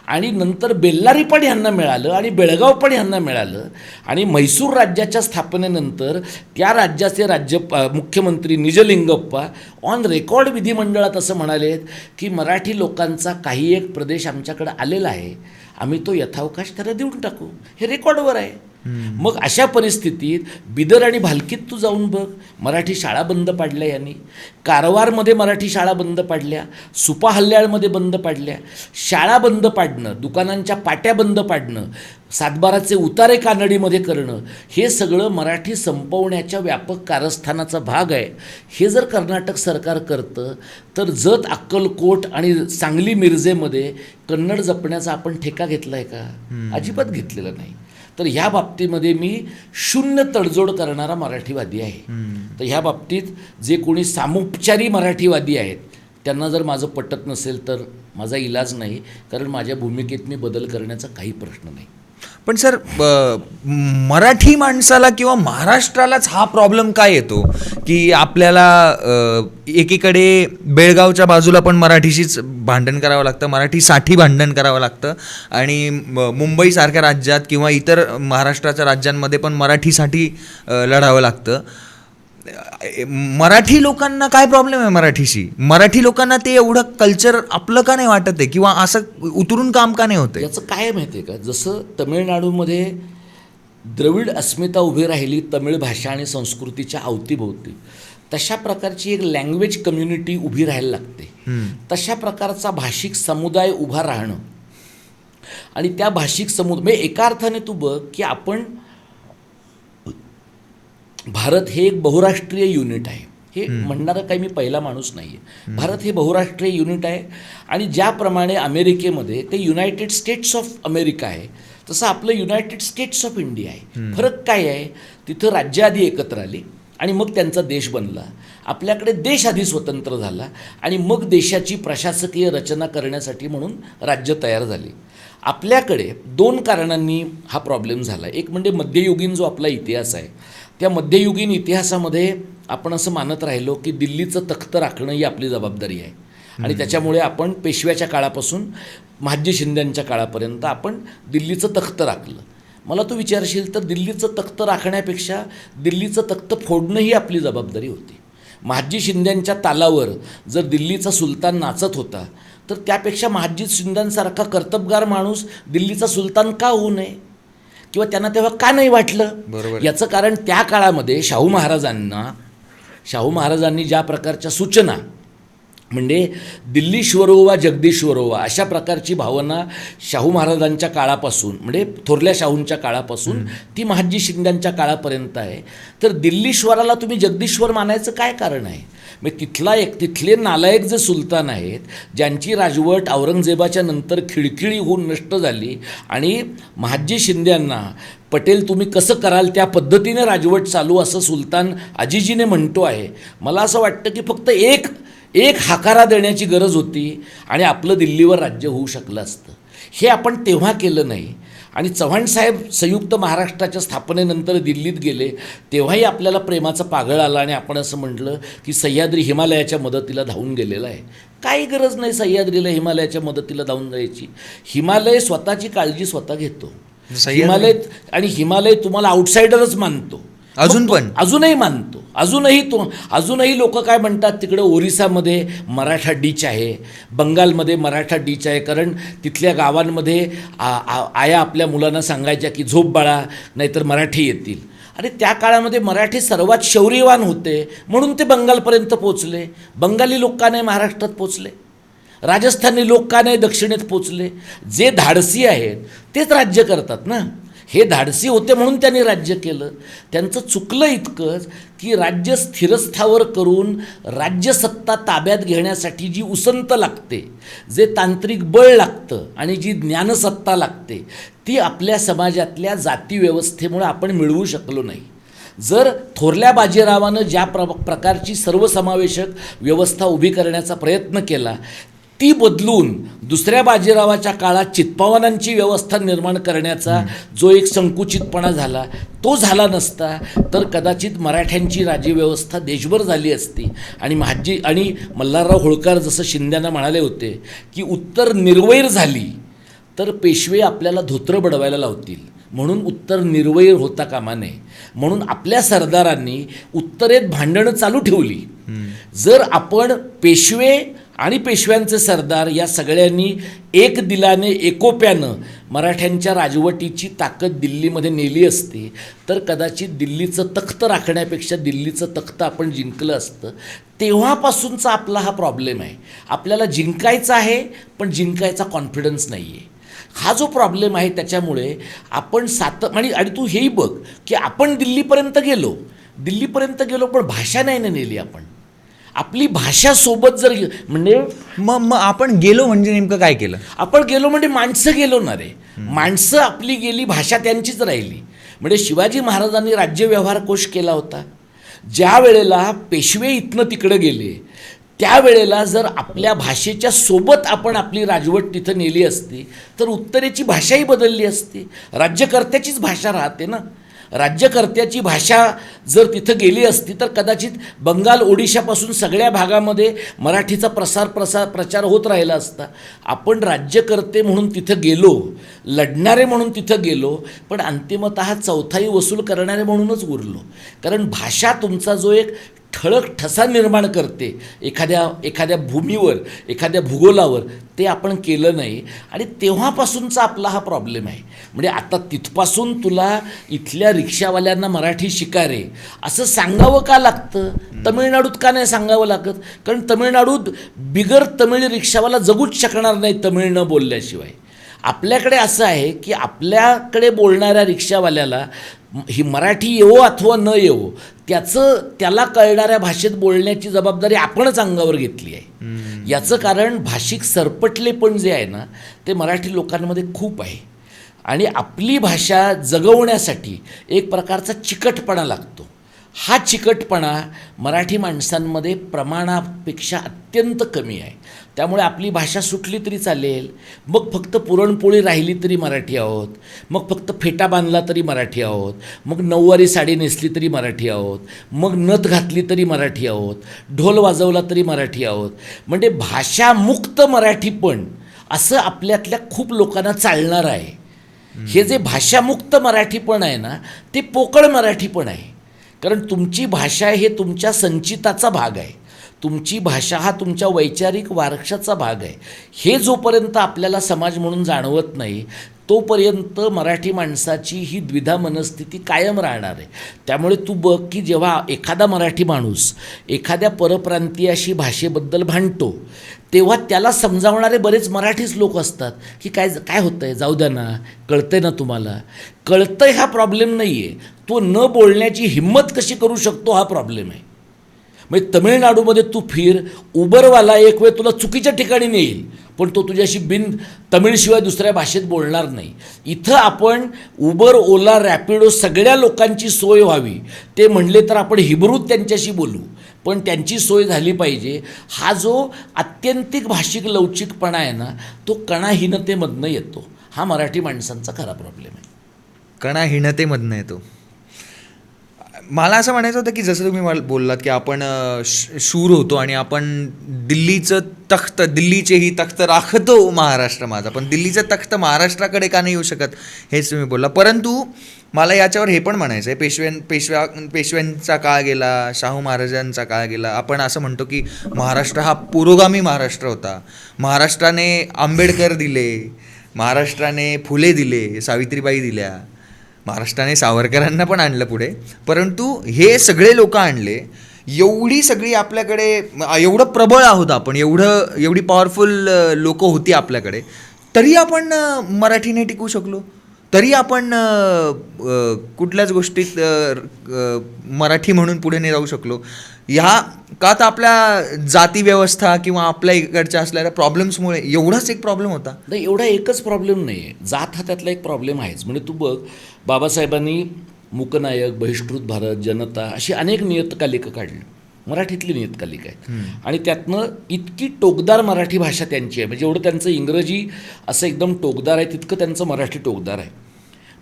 आणि नंतर बेल्लारी पण ह्यांना मिळालं आणि बेळगाव पण ह्यांना मिळालं. आणि म्हैसूर राज्याच्या स्थापनेनंतर त्या राज्याचे मुख्यमंत्री निजलिंगप्पा ऑन रेकॉर्ड विधिमंडळात असं म्हणालेत की मराठी लोकांचा काही एक प्रदेश आमच्याकडे आलेला आहे, आम्ही तो यथावकाश त्याला देऊन टाकू. हे रेकॉर्डवर आहे. मग अशा परिस्थितीत बिदर आणि भालकीत तू जाऊन बघ, मराठी शाळा बंद पाडल्या यांनी. कारवारमध्ये मराठी शाळा बंद पाडल्या, सुपा हल्ल्याळमध्ये बंद पाडल्या. शाळा बंद पाडणं, दुकानांच्या पाट्या बंद पाडणं, सातबाराचे उतारे कानडीमध्ये करणं, हे सगळं मराठी संपवण्याच्या व्यापक कारस्थानाचा भाग आहे. हे जर कर्नाटक सरकार करतं तर जत, अक्कलकोट आणि सांगली मिरजेमध्ये कन्नड जपण्याचा आपण ठेका घेतला आहे का? अजिबात घेतलेला नाही. तर ह्या बाबतीमध्ये मी शून्य तडजोड करणारा मराठीवादी आहे. तर ह्या बाबतीत जे कोणी सामुपचारी मराठीवादी आहेत त्यांना जर माझं पटत नसेल तर माझा इलाज नाही, कारण माझ्या भूमिकेत मी बदल करण्याचा काही प्रश्न नाही. पण सर, मराठी माणसाला किंवा महाराष्ट्रालाच हा प्रॉब्लेम काय येतो की आपल्याला एकीकडे बेळगावच्या बाजूला पण मराठीशीच भांडण करावं लागतं, मराठीसाठी भांडण करावं लागतं, आणि मुंबईसारख्या राज्यात किंवा इतर महाराष्ट्राच्या राज्यांमध्ये पण मराठीसाठी लढावं लागतं. मराठी लोकांना काय प्रॉब्लेम आहे मराठीशी? मराठी लोकांना ते एवढं कल्चर आपलं का नाही वाटत आहे, किंवा असं उतरून काम का नाही होतं? याचं काय माहिती आहे का, जसं तमिळनाडूमध्ये द्रविड अस्मिता उभी राहिली तमिळ भाषा आणि संस्कृतीच्या अवतीभोवती, तशा प्रकारची एक लँग्वेज कम्युनिटी उभी राहायला लागते. तशा प्रकारचा भाषिक समुदाय उभा राहणं, आणि त्या भाषिक समुदाय एका अर्थाने तू बघ की आपण भारत हे एक बहुराष्ट्रीय युनिट आहे. हे म्हणणारं काही मी पहिला माणूस नाही आहे. भारत हे बहुराष्ट्रीय युनिट आहे, आणि ज्याप्रमाणे अमेरिकेमध्ये ते युनायटेड स्टेट्स ऑफ अमेरिका आहे, तसं आपलं युनायटेड स्टेट्स ऑफ इंडिया आहे. फरक काय आहे? तिथं राज्य आधी एकत्र आली आणि मग त्यांचा देश बनला. आपल्याकडे देश आधी स्वतंत्र झाला आणि मग देशाची प्रशासकीय रचना करण्यासाठी म्हणून राज्य तयार झाली. आपल्याकडे दोन कारणांनी हा प्रॉब्लेम झाला. एक म्हणजे मध्ययुगीन जो आपला इतिहास आहे, त्या मध्ययुगीन इतिहासामध्ये आपण असं मानत राहिलो की दिल्लीचं तख्त राखणं ही आपली जबाबदारी आहे, आणि त्याच्यामुळे आपण पेशव्याच्या काळापासून महादजी शिंद्यांच्या काळापर्यंत आपण दिल्लीचं तख्त राखलं. मला तू विचारशील तर दिल्लीचं तख्त राखण्यापेक्षा दिल्लीचं तख्त फोडणं ही आपली जबाबदारी होती. महादजी शिंद्यांच्या तालावर जर दिल्लीचा सुलतान नाचत होता तर त्यापेक्षा महादजी शिंद्यांसारखा कर्तबगार माणूस दिल्लीचा सुलतान का होऊ नये, किंवा त्यांना तेव्हा का नाही वाटलं? बरोबर. याचं कारण त्या काळामध्ये शाहू महाराजांनी ज्या प्रकारच्या सूचना, म्हणजे दिल्लीश्वरो वा जगदीश्वरो वा अशा प्रकारची भावना शाहू महाराजांच्या काळापासून, म्हणजे थोरल्या शाहूंच्या काळापासून ती महादजी शिंद्यांच्या काळापर्यंत आहे. तर दिल्लीश्वराला तुम्ही जगदीश्वर मानायचं काय कारण आहे? मग तिथले नालायक जे सुलतान आहेत, ज्यांची राजवट औरंगजेबाच्या नंतर खिळखिळी होऊन नष्ट झाली, आणि महादजी शिंद्यांना पटेल तुम्ही कसं कराल त्या पद्धतीने राजवट चालू असं सुलतान आजीजीने म्हणतो आहे. मला असं वाटतं की फक्त एक हाकारा देण्याची गरज होती आणि आपलं दिल्लीवर राज्य होऊ शकलं असतं. हे आपण तेव्हा केलं नाही. आणि चव्हाणसाहेब संयुक्त महाराष्ट्राच्या स्थापनेनंतर दिल्लीत गेले, तेव्हाही आपल्याला प्रेमाचा पागळ आला आणि आपण असं म्हटलं की सह्याद्री हिमालयाच्या मदतीला धावून गेलेला आहे. काही गरज नाही सह्याद्रीला हिमालयाच्या मदतीला धावून जायची. हिमालय स्वतःची काळजी स्वतः घेतो. हिमालय तुम्हाला आउटसायडरच मानतो, अजूनही मानतो. अजूनही लोक काय म्हणतात, तिकडे ओरिसामध्ये मराठा डीच आहे, बंगालमध्ये मराठा डीच आहे, कारण तिथल्या गावांमध्ये आया आपल्या मुलांना सांगायच्या की झोप बाळा नाहीतर मराठी येतील. आणि त्या काळामध्ये मराठी सर्वात शौर्यवान होते म्हणून ते बंगालपर्यंत पोचले. बंगाली लोक का नाही महाराष्ट्रात पोचले? राजस्थानी लोक का नाही दक्षिणेत पोचले? जे धाडसी आहेत तेच राज्य करतात ना. हे धाडसी होते म्हणून त्यांनी राज्य केलं. त्यांचं चुकलं इतकंच की राज्य स्थिरस्थावर करून राज्यसत्ता ताब्यात घेण्यासाठी जी उसंत लागते, जे तांत्रिक बळ लागतं आणि जी ज्ञानसत्ता लागते, ती आपल्या समाजातल्या जातीव्यवस्थेमुळे आपण मिळवू शकलो नाही. जर थोरल्या बाजीरावानं ज्या प्रकारची सर्वसमावेशक व्यवस्था उभी करण्याचा प्रयत्न केला, ती बदलून दुसऱ्या बाजीरावाच्या काळात चित्पावनांची व्यवस्था निर्माण करण्याचा जो एक संकुचितपणा झाला, तो झाला नसता तर कदाचित मराठ्यांची राज्यव्यवस्था देशभर झाली असती. आणि महादजी आणि मल्हारराव होळकर जसं शिंद्यांना म्हणाले होते की उत्तर निर्वैर झाली तर पेशवे आपल्याला धोत्र बडवायला लावतील, म्हणून उत्तर निर्वैर होता कामा नये. म्हणून आपल्या सरदारांनी उत्तरेत भांडणं चालू ठेवली. जर आपण पेशवे आणि पेशव्यांचे सरदार या सगळ्यांनी एक दिलाने एकोप्यानं मराठ्यांच्या राजवटीची ताकद दिल्लीमध्ये नेली असती तर कदाचित दिल्लीचं तख्त राखण्यापेक्षा दिल्लीचं तख्त आपण जिंकलं असतं. तेव्हापासूनचा आपला हा प्रॉब्लेम आहे. आपल्याला जिंकायचं आहे पण जिंकायचा कॉन्फिडन्स नाही आहे. हा जो प्रॉब्लेम आहे त्याच्यामुळे आपण आणि तू हेही बघ की आपण दिल्लीपर्यंत गेलो पण भाषा नाही ना नेली आपण. आपली भाषा सोबत जर म्हणजे मग आपण गेलो म्हणजे नेमकं काय केलं? आपण गेलो म्हणजे माणसं गेलो ना रे. माणसं आपली गेली, भाषा त्यांचीच राहिली. म्हणजे शिवाजी महाराजांनी राज्य व्यवहार कोश केला होता. ज्या वेळेला पेशवे इथनं तिकडं गेले त्यावेळेला जर आपल्या भाषेच्या सोबत आपण आपली राजवट तिथं नेली असती तर उत्तरेची भाषाही बदलली असती. राज्यकर्त्याचीच भाषा राहते ना. राज्यकर्त्याची भाषा जर तिथं गेली असती तर कदाचित बंगाल ओडिशापासून सगळ्या भागामध्ये मराठीचा प्रचार होत राहिला असता. आपण राज्यकर्ते म्हणून तिथं गेलो, लढणारे म्हणून तिथं गेलो, पण अंतिमतः चौथाई वसूल करणारे म्हणूनच उरलो. कारण भाषा तुमचा जो एक ठळक ठसा निर्माण करते एखाद्या भूमीवर, एखाद्या भूगोलावर, ते आपण केलं नाही. आणि तेव्हापासूनचा आपला हा प्रॉब्लेम आहे. म्हणजे आता तिथपासून तुला इथल्या रिक्षावाल्यांना मराठी शिका रे असं सांगावं का लागतं? तमिळनाडूत का नाही सांगावं लागत? कारण तमिळनाडूत बिगर तमिळ रिक्षावाला जगूच शकणार नाही तमिळ न बोलल्याशिवाय. आपल्याकडे असं आहे की आपल्याकडे बोलणाऱ्या रिक्षावाल्याला ही मराठी येवो अथवा न येवो त्याला कळणाऱ्या भाषेत बोलण्याची जबाबदारी आपणच अंगावर घेतली आहे. याचं कारण भाषिक सरपटलेपण जे आहे ना ते मराठी लोकांमध्ये खूप आहे. आणि आपली भाषा जगवण्यासाठी एक प्रकारचा चिकटपणा लागतो. हा चिकटपणा मराठी माणसांमध्ये प्रमाणापेक्षा अत्यंत कमी आहे. त्यामुळे आपली भाषा सुटली तरी चालेल, मग फक्त पुरणपोळी राहिली तरी मराठी आहोत, मग फक्त फेटा बांधला तरी मराठी आहोत, मग नऊवारी साडी नेसली तरी मराठी आहोत, मग नथ घातली तरी मराठी आहोत, ढोल वाजवला तरी मराठी आहोत. म्हणजे भाषामुक्त मराठीपण असं आपल्यातल्या खूप लोकांना चालणार आहे. हे जे भाषामुक्त मराठीपण आहे ना ते पोकळ मराठीपण आहे. कारण तुमची भाषा हे तुमच्या संचिताचा भाग आहे. तुमची भाषा हा तुमच्या वैचारिक वारशाचा भाग आहे. हे जोपर्यंत आपल्याला समाज म्हणून जाणवत नाही तोपर्यंत मराठी माणसाची ही द्विधा मनस्थिती कायम राहणार आहे. त्यामुळे तू बघ की जेव्हा एखादा मराठी माणूस एखाद्या परप्रांतीयाशी भाषेबद्दल भांडतो तेव्हा त्याला समजावणारे बरेच मराठीच लोक असतात की काय होतं आहे, जाऊ द्या ना, कळतंय ना तुम्हाला. कळतंय हा प्रॉब्लेम नाही आहे, तो न बोलण्याची हिंमत कशी करू शकतो हा प्रॉब्लेम आहे. म्हणजे तमिळनाडूमध्ये तू फिर, उबरवाला एक वेळ तुला चुकीच्या ठिकाणी नेईल पण तो तुझ्याशी तमिळशिवाय दुसऱ्या भाषेत बोलणार नाही. इथं आपण उबर, ओला, रॅपिडो सगळ्या लोकांची सोय व्हावी ते म्हणले तर आपण हिब्रूत त्यांच्याशी बोलू, पण त्यांची सोय झाली पाहिजे. हा जो आत्यंतिक भाषिक लवचिकपणा आहे ना तो कणाहीनतेमधनं येतो. हा मराठी माणसांचा खरा प्रॉब्लेम आहे. कणाहीनतेमधनं येतो. मला असं म्हणायचं होतं की जसं तुम्ही बोललात की आपण शूर होतो आणि आपण दिल्लीचेही तख्त राखतो महाराष्ट्र माझा, पण दिल्लीचं तख्त महाराष्ट्राकडे का नाही येऊ शकत हेच तुम्ही बोलला. परंतु मला याच्यावर हे पण म्हणायचं आहे, पेशव्यांचा काळ गेला, शाहू महाराजांचा काळ गेला. आपण असं म्हणतो की महाराष्ट्र हा पुरोगामी महाराष्ट्र होता. महाराष्ट्राने आंबेडकर दिले, महाराष्ट्राने फुले दिले, सावित्रीबाई दिल्या, महाराष्ट्राने सावरकरांना पण आणलं पुढे. परंतु हे सगळे लोक आणले, एवढी सगळी आपल्याकडे, एवढं प्रबळ आहोत आपण, एवढी पॉवरफुल लोक होती आपल्याकडे, तरी आपण मराठीने टिकू शकलो, तरी आपण कुठल्याच गोष्टीत मराठी म्हणून पुढे नाही जाऊ शकलो. ह्या का तर आपल्या जाती व्यवस्था किंवा आपल्या इकडच्या असलेल्या प्रॉब्लेम्समुळे. एवढाच एक प्रॉब्लेम होता नाही, एवढा एकच प्रॉब्लेम नाही आहे, जात हा त्यातला एक प्रॉब्लेम आहेच. म्हणजे तू बघ, बाबासाहेबांनी मूकनायक, बहिष्कृत भारत, जनता अशी अनेक नियतकालिकं काढली, मराठीतली नियतकालिक आहेत. आणि त्यातनं इतकी टोकदार मराठी भाषा त्यांची आहे, म्हणजे एवढं त्यांचं इंग्रजी असं एकदम टोकदार आहे तितकं त्यांचं मराठी टोकदार आहे.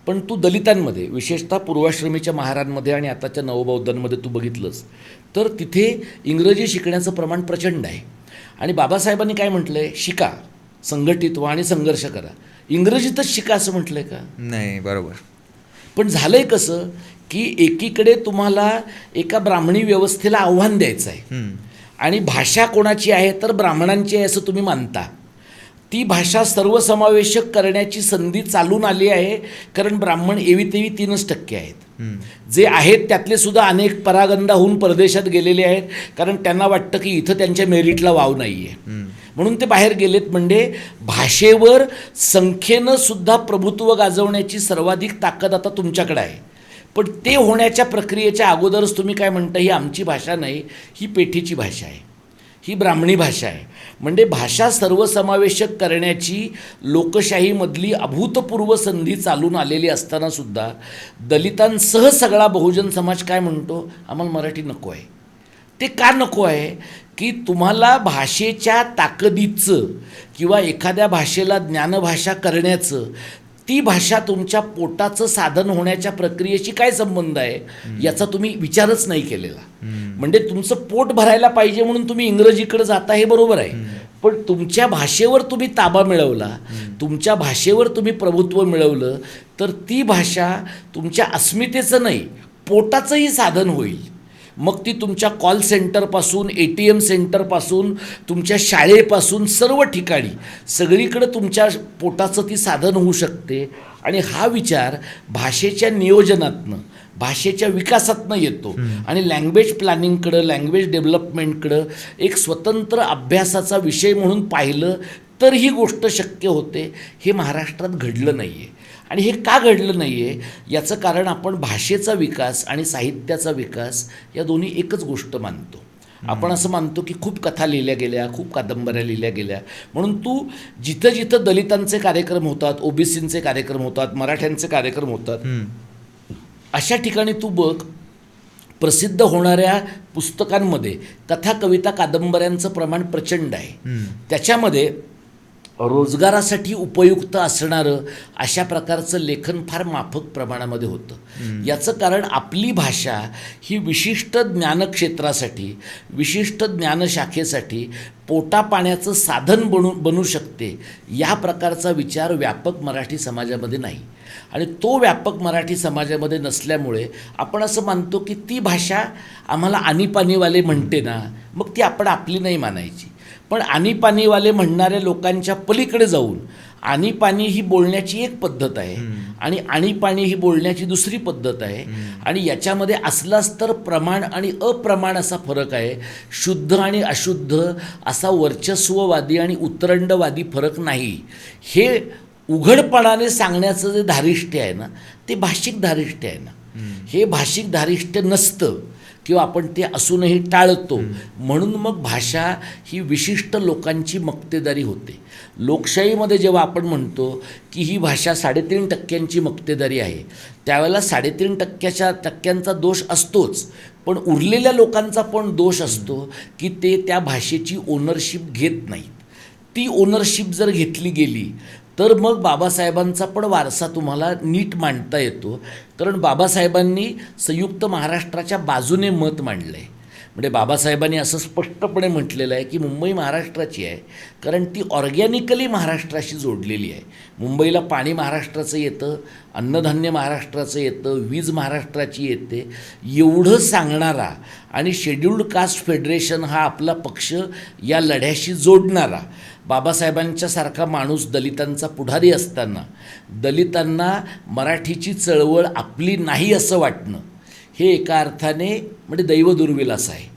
पण तू दलितांमध्ये, विशेषतः पूर्वाश्रमीच्या महारांमध्ये आणि आताच्या नवबौद्धांमध्ये तू बघितलंस तर तिथे इंग्रजी शिकण्याचं प्रमाण प्रचंड आहे. आणि बाबासाहेबांनी काय म्हटलं आहे, शिका, संघटित व्हा आणि संघर्ष करा. इंग्रजीतच शिका असं म्हटलं आहे का? नाही. बरोबर. पण झालं आहे कसं की एकीकडे तुम्हाला एका ब्राह्मणी व्यवस्थेला आव्हान द्यायचं आहे आणि भाषा कोणाची आहे तर ब्राह्मणांची आहे असं तुम्ही मानता. ती भाषा सर्वसमावेशक करण्याची संधी चालून आली आहे, कारण ब्राह्मण एवी 3% आहेत. जे आहेत त्यातले सुद्धा अनेक परागंदा होऊन परदेशात गेलेले आहेत, कारण त्यांना वाटतं की इथं त्यांच्या मेरिटला वाव नाही आहे. म्हणून ते बाहेर गेलेत. म्हणजे भाषेवर संख्येनं सुद्धा प्रभुत्व गाजवण्याची सर्वाधिक ताकद आता तुमच्याकडे आहे. पण ते होण्याच्या प्रक्रियेच्या अगोदरच तुम्ही काय म्हणता, ही आमची भाषा नाही, ही पेठीची भाषा आहे, ही ब्राह्मणी भाषा आहे. म्हणजे भाषा सर्वसमावेशक करण्याची लोकशाहीमधली अभूतपूर्व संधी चालून आलेली असतानासुद्धा दलितांसह सगळा बहुजन समाज काय म्हणतो, आम्हाला मराठी नको आहे. ते का नको आहे की तुम्हाला भाषेच्या ताकदीचं किंवा एखाद्या भाषेला ज्ञानभाषा करण्याचं, ती भाषा तुमच्या पोटाचं साधन होण्याच्या प्रक्रियेशी काय संबंध आहे याचा तुम्ही विचारच नाही केलेला. म्हणजे तुमचं पोट भरायला पाहिजे म्हणून तुम्ही इंग्रजीकडे जाता, हे बरोबर आहे. पण तुमच्या भाषेवर तुम्ही ताबा मिळवला, तुमच्या भाषेवर तुम्ही प्रभुत्व मिळवलं, तर ती भाषा तुमच्या अस्मितेचं नाही, पोटाचंही साधन होईल. मग ती तुमच्या कॉल सेंटरपासून, ATM सेंटरपासून, तुमच्या शाळेपासून, सर्व ठिकाणी सगळीकडे तुमच्या पोटाचं ती साधन होऊ शकते. आणि हा विचार भाषेच्या नियोजनातनं, भाषेच्या विकासातनं येतो. आणि लँग्वेज प्लॅनिंगकडं, लँग्वेज डेव्हलपमेंटकडं एक स्वतंत्र अभ्यासाचा विषय म्हणून पाहिलं तर ही गोष्ट शक्य होते. हे महाराष्ट्रात घडलं नाही आहे. आणि हे का घडलं नाही आहे याचं कारण आपण भाषेचा विकास आणि साहित्याचा विकास या दोन्ही एकच गोष्ट मानतो. आपण असं मानतो की खूप कथा लिहिल्या गेल्या, खूप कादंबऱ्या लिहिल्या गेल्या, म्हणून तू जिथं जिथं दलितांचे कार्यक्रम होतात, OBCचे कार्यक्रम होतात, मराठ्यांचे कार्यक्रम होतात, अशा ठिकाणी तू बघ, प्रसिद्ध होणाऱ्या पुस्तकांमध्ये कथा, कविता, कादंबऱ्यांचं प्रमाण प्रचंड आहे. त्याच्यामध्ये रोजगारासाठी उपयुक्त असणारं अशा प्रकारचं लेखन फार माफक प्रमाणामध्ये होतं. याचं कारण आपली भाषा ही विशिष्ट ज्ञानक्षेत्रासाठी, विशिष्ट ज्ञानशाखेसाठी पोटापाण्याचं साधन बनू शकते, या प्रकारचा विचार व्यापक मराठी समाजामध्ये नाही. आणि तो व्यापक मराठी समाजामध्ये नसल्यामुळे आपण असं मानतो की ती भाषा आम्हाला आणीपाणीवाले म्हणते ना, मग ती आपण आपली नाही मानायची. पण आणीपाणीवाले म्हणणाऱ्या लोकांच्या पलीकडे जाऊन आणीपाणी ही बोलण्याची एक पद्धत आहे आणि आणीपाणी ही बोलण्याची दुसरी पद्धत आहे. आणि याच्यामध्ये असलाच तर प्रमाण आणि अप्रमाण असा फरक आहे, शुद्ध आणि अशुद्ध असा वर्चस्ववादी आणि उतरंडवादी फरक नाही. हे उघडपणाने सांगण्याचं जे धारिष्ट्य आहे ना, ते भाषिक धारिष्ट्य आहे ना. हे भाषिक धारिष्ट्य नसतं किंवा आपण ते असूनही टाळतो. म्हणून मग भाषा ही विशिष्ट लोकांची मक्तेदारी होते. लोकशाहीमध्ये जेव्हा आपण म्हणतो की ही भाषा 3.5% मक्तेदारी आहे, त्यावेळेला 3.5% दोष असतोच, पण उरलेल्या लोकांचा पण दोष असतो की ते त्या भाषेची ओनरशिप घेत नाहीत. ती ओनरशिप जर घेतली गेली तर मग बाबासाहेबांचा पण वारसा तुम्हाला नीट मांडता येतो. कारण बाबासाहेबांनी संयुक्त महाराष्ट्राच्या बाजूने मत मांडलं आहे. म्हणजे बाबासाहेबांनी असं स्पष्टपणे म्हटलेलं आहे की मुंबई महाराष्ट्राची आहे, कारण ती ऑर्गॅनिकली महाराष्ट्राशी जोडलेली आहे. मुंबईला पाणी महाराष्ट्राचं येतं, अन्नधान्य महाराष्ट्राचं येतं, वीज महाराष्ट्राची येते. एवढं सांगणारा आणि शेड्यूल्ड कास्ट फेडरेशन हा आपला पक्ष या लढ्याशी जोडणारा बाबासाहेबांच्यासारखा माणूस दलितांचा पुढारी असताना दलितांना मराठीची चळवळ आपली नाही असं वाटणं, हे एका अर्थाने म्हणजे दैवदुर्विलास आहे.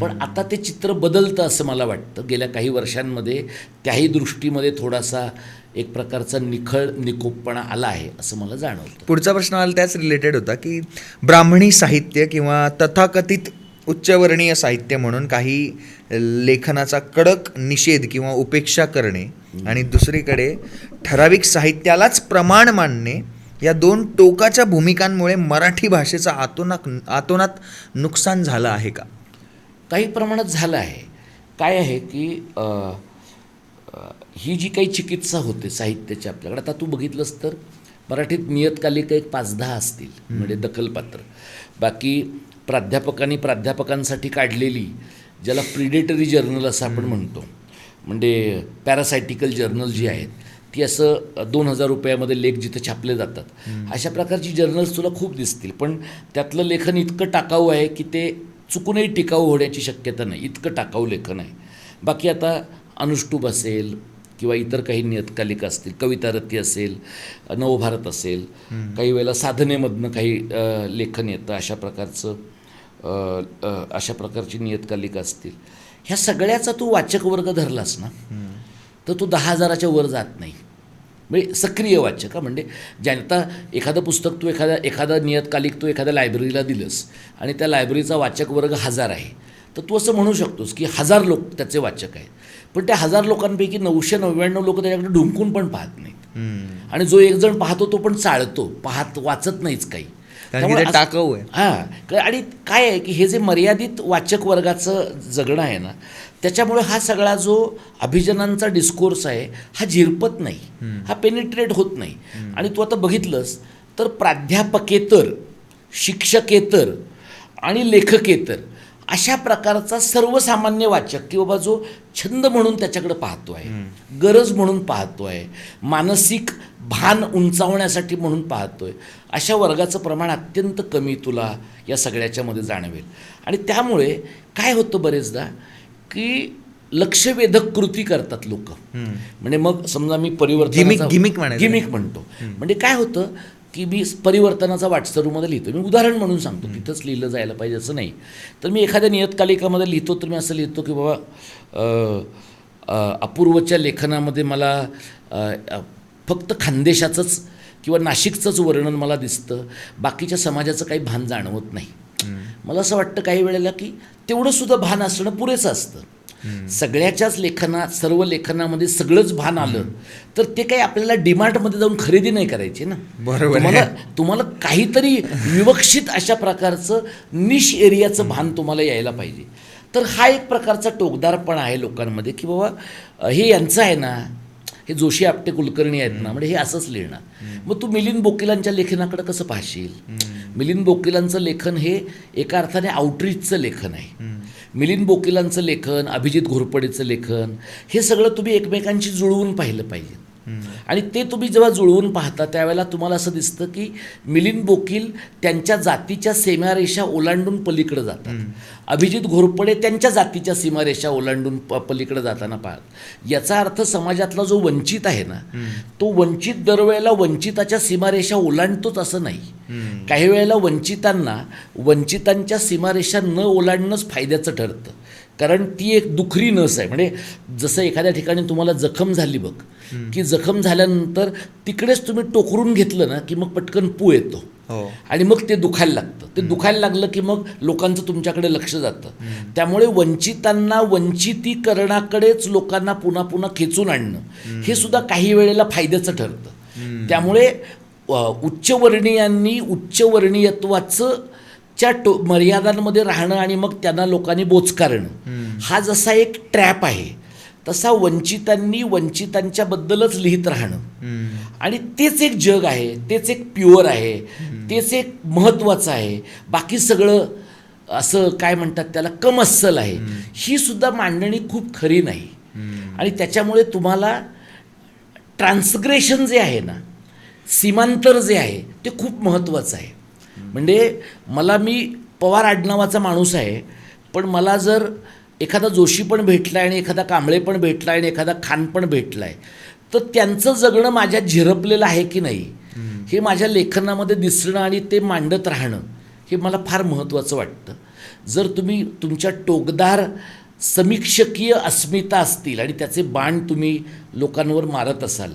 पण आता ते चित्र बदलतं असं मला वाटतं. गेल्या काही वर्षांमध्ये त्याही दृष्टीमध्ये थोडासा एक प्रकारचा निकोपपणा आला आहे असं मला जाणवतं. पुढचा प्रश्न मला त्याच रिलेटेड होता की ब्राह्मणी साहित्य किंवा तथाकथित उच्चवर्णीय साहित्य म्हणून काही लेखनाचा कडक निषेध किंवा उपेक्षा करणे आणि दुसरीकडे ठराविक साहित्यालाच प्रमाण मानणे, या दोन टोकाच्या भूमिकांमुळे मराठी भाषेचं आतोनात नुकसान झालं आहे का? काही प्रमाणात झालं आहे. काय आहे की ही जी काही चिकित्सा होते साहित्याची आपल्याकडे, आता तू बघितलंस तर मराठीत नियतकालिक एक 5-10 असतील म्हणजे दखलपात्र. बाकी प्राध्यापकांसाठी काढलेली, ज्याला प्रिडेटरी जर्नल असं आपण म्हणतो, म्हणजे पॅरासायटिकल जर्नल जी आहेत, ती असं 2,000 रुपयामध्ये लेख जिथं छापले जातात, अशा प्रकारची जर्नल्स तुला खूप दिसतील. पण त्यातलं लेखन इतकं टाकाऊ आहे की ते चुकूनही टिकाऊ होण्याची शक्यता नाही, इतकं टाकाऊ लेखन आहे. बाकी आता अनुष्टुप असेल किंवा इतर काही नियतकालिक असतील, कवितारती असेल, नवभारत असेल, काही वेळेला साधनेमधनं काही लेखन येतं, अशा प्रकारची नियतकालिक असतील. ह्या सगळ्याचा तू वाचक वर्ग धरलास ना तर तू 10,000च्या वर जात नाही. म्हणजे सक्रिय वाचक म्हणजे ज्यांता एखादं पुस्तक तू एखादा नियतकालिक तू एखाद्या लायब्ररीला दिलंस आणि त्या लायब्ररीचा वाचक वर्ग 1000 आहे तर तू असं म्हणू शकतोस की 1000 लोक त्याचे वाचक आहेत. पण त्या 1000 लोकांपैकी 999 लोक त्याच्याकडे ढुंकून पण पाहत नाहीत आणि जो एक जण पाहतो तो पण चाळतो, वाचत नाहीच काही. टाकाऊ आहे. हां, आणि काय आहे की हे जे मर्यादित वाचक वर्गाचं जगणं आहे ना त्याच्यामुळे हा सगळा जो अभिजनांचा डिस्कोर्स आहे हा झिरपत नाही, हा पेनिट्रेट होत नाही. आणि तू आता बघितलंस तर प्राध्यापकेतर, शिक्षकेतर आणि लेखकेतर अशा प्रकारचा सर्वसामान्य वाचक की बाबा जो छंद म्हणून त्याच्याकडे पाहतो आहे, गरज म्हणून पाहतो आहे, मानसिक भान उंचावण्यासाठी म्हणून पाहतोय, अशा वर्गाचं प्रमाण अत्यंत कमी तुला या सगळ्याच्यामध्ये जाणवेल. आणि त्यामुळे काय होतं बरेचदा की लक्षवेधक कृती करतात लोक. म्हणजे मग समजा मी गिमिक म्हणतो, म्हणजे काय होतं की मी परिवर्तनाचा वाटसरूमध्ये लिहितो. मी उदाहरण म्हणून सांगतो, तिथंच लिहिलं जायला पाहिजे असं नाही. तर मी एखाद्या नियतकालिकामध्ये लिहितो तर मी असं लिहितो की बाबा अपूर्वच्या लेखनामध्ये मला फक्त खानदेशाचंच किंवा नाशिकचंच वर्णन मला दिसतं, बाकीच्या समाजाचं काही भान जाणवत नाही. मला असं वाटतं काही वेळेला की तेवढंसुद्धा भान असणं पुरेसं असतं. सगळ्याच्याच सर्व लेखनामध्ये सगळंच भान आलं तर ते काही आपल्याला डीमार्टमध्ये जाऊन खरेदी नाही करायची ना. बरोबर. तुम्हाला काहीतरी विवक्षित अशा प्रकारचं निश एरियाचं भान तुम्हाला यायला पाहिजे. तर हा एक प्रकारचा टोकदारपणा आहे लोकांमध्ये की बाबा हे यांचं आहे ना, हे जोशी आपटे कुलकर्णी आहेत ना, म्हणजे हे असंच लिहिणार. मग तू मिलिंद बोकीलांच्या लेखनाकडे कसं पाहशील? मिलिंद बोकीलांचं लेखन हे एका अर्थाने आउटरीचचं लेखन आहे. मिलिंद बोकीलांचं लेखन, अभिजित घोरपडेचं लेखन हे सगळं तुम्ही एकमेकांशी जुळवून पाहिलं पाहिजे. आणि ते तुम्ही जेव्हा जुळवून पाहता त्यावेळेला तुम्हाला असं दिसतं की मिलिंद बोकील त्यांच्या जातीच्या सीमारेषा ओलांडून पलीकडे जातात, अभिजित घोरपडे त्यांच्या जातीच्या सीमारेषा ओलांडून पलीकडे जाताना पाहत. याचा अर्थ समाजातला जो वंचित आहे ना तो वंचित दरवेळेला वंचिताच्या सीमारेषा ओलांडतोच असं नाही. काही वेळेला वंचितांच्या सीमारेषा न ओलांडणंच फायद्याचं ठरतं, कारण ती एक दुखरी नस आहे. म्हणजे जसं एखाद्या ठिकाणी तुम्हाला जखम झाली बघ की जखम झाल्यानंतर तिकडेच तुम्ही टोकरून घेतलं ना की मग पटकन पू येतो आणि मग ते दुखायला लागतं. ते दुखायला लागलं की मग लोकांचं तुमच्याकडे लक्ष जातं. त्यामुळे वंचितांना वंचितीकरणाकडेच लोकांना पुन्हा पुन्हा खेचून आणणं हे सुद्धा काही वेळेला फायद्याचं ठरतं. त्यामुळे उच्चवर्णीयांनी उच्चवर्णीयत्वाचं मर्यादांमध्ये राहणं आणि मग त्यांना लोकांनी बोचकारणं हा जसा एक ट्रॅप आहे तसा वंचितांनी वंचितांच्याबद्दलच लिहित राहणं आणि तेच एक जग आहे, तेच एक प्युअर आहे, तेच एक महत्त्वाचं आहे. बाकी सगळं असं काय म्हणतात त्याला कमअस्सल आहे. ही सुद्धा मांडणी खूप खरी नाही. आणि त्याच्यामुळे तुम्हाला ट्रान्सग्रेशन जे आहे ना, सीमांतर जे आहे ते खूप महत्त्वाचं आहे. म्हणजे मी पवार आडनावाचा माणूस आहे, पण मला जर एखादा जोशी पण भेटला आणि एखादा कांबळे पण भेटला आणि एखादा खान पण भेटला आहे तर त्यांचं जगणं माझ्यात झिरपलेलं आहे की नाही हे माझ्या लेखनामध्ये दिसणं आणि ते मांडत राहणं हे मला फार महत्त्वाचं वाटतं. जर तुम्ही तुमच्या टोकदार समीक्षकीय अस्मिता असतील आणि त्याचे बाण तुम्ही लोकांवर मारत असाल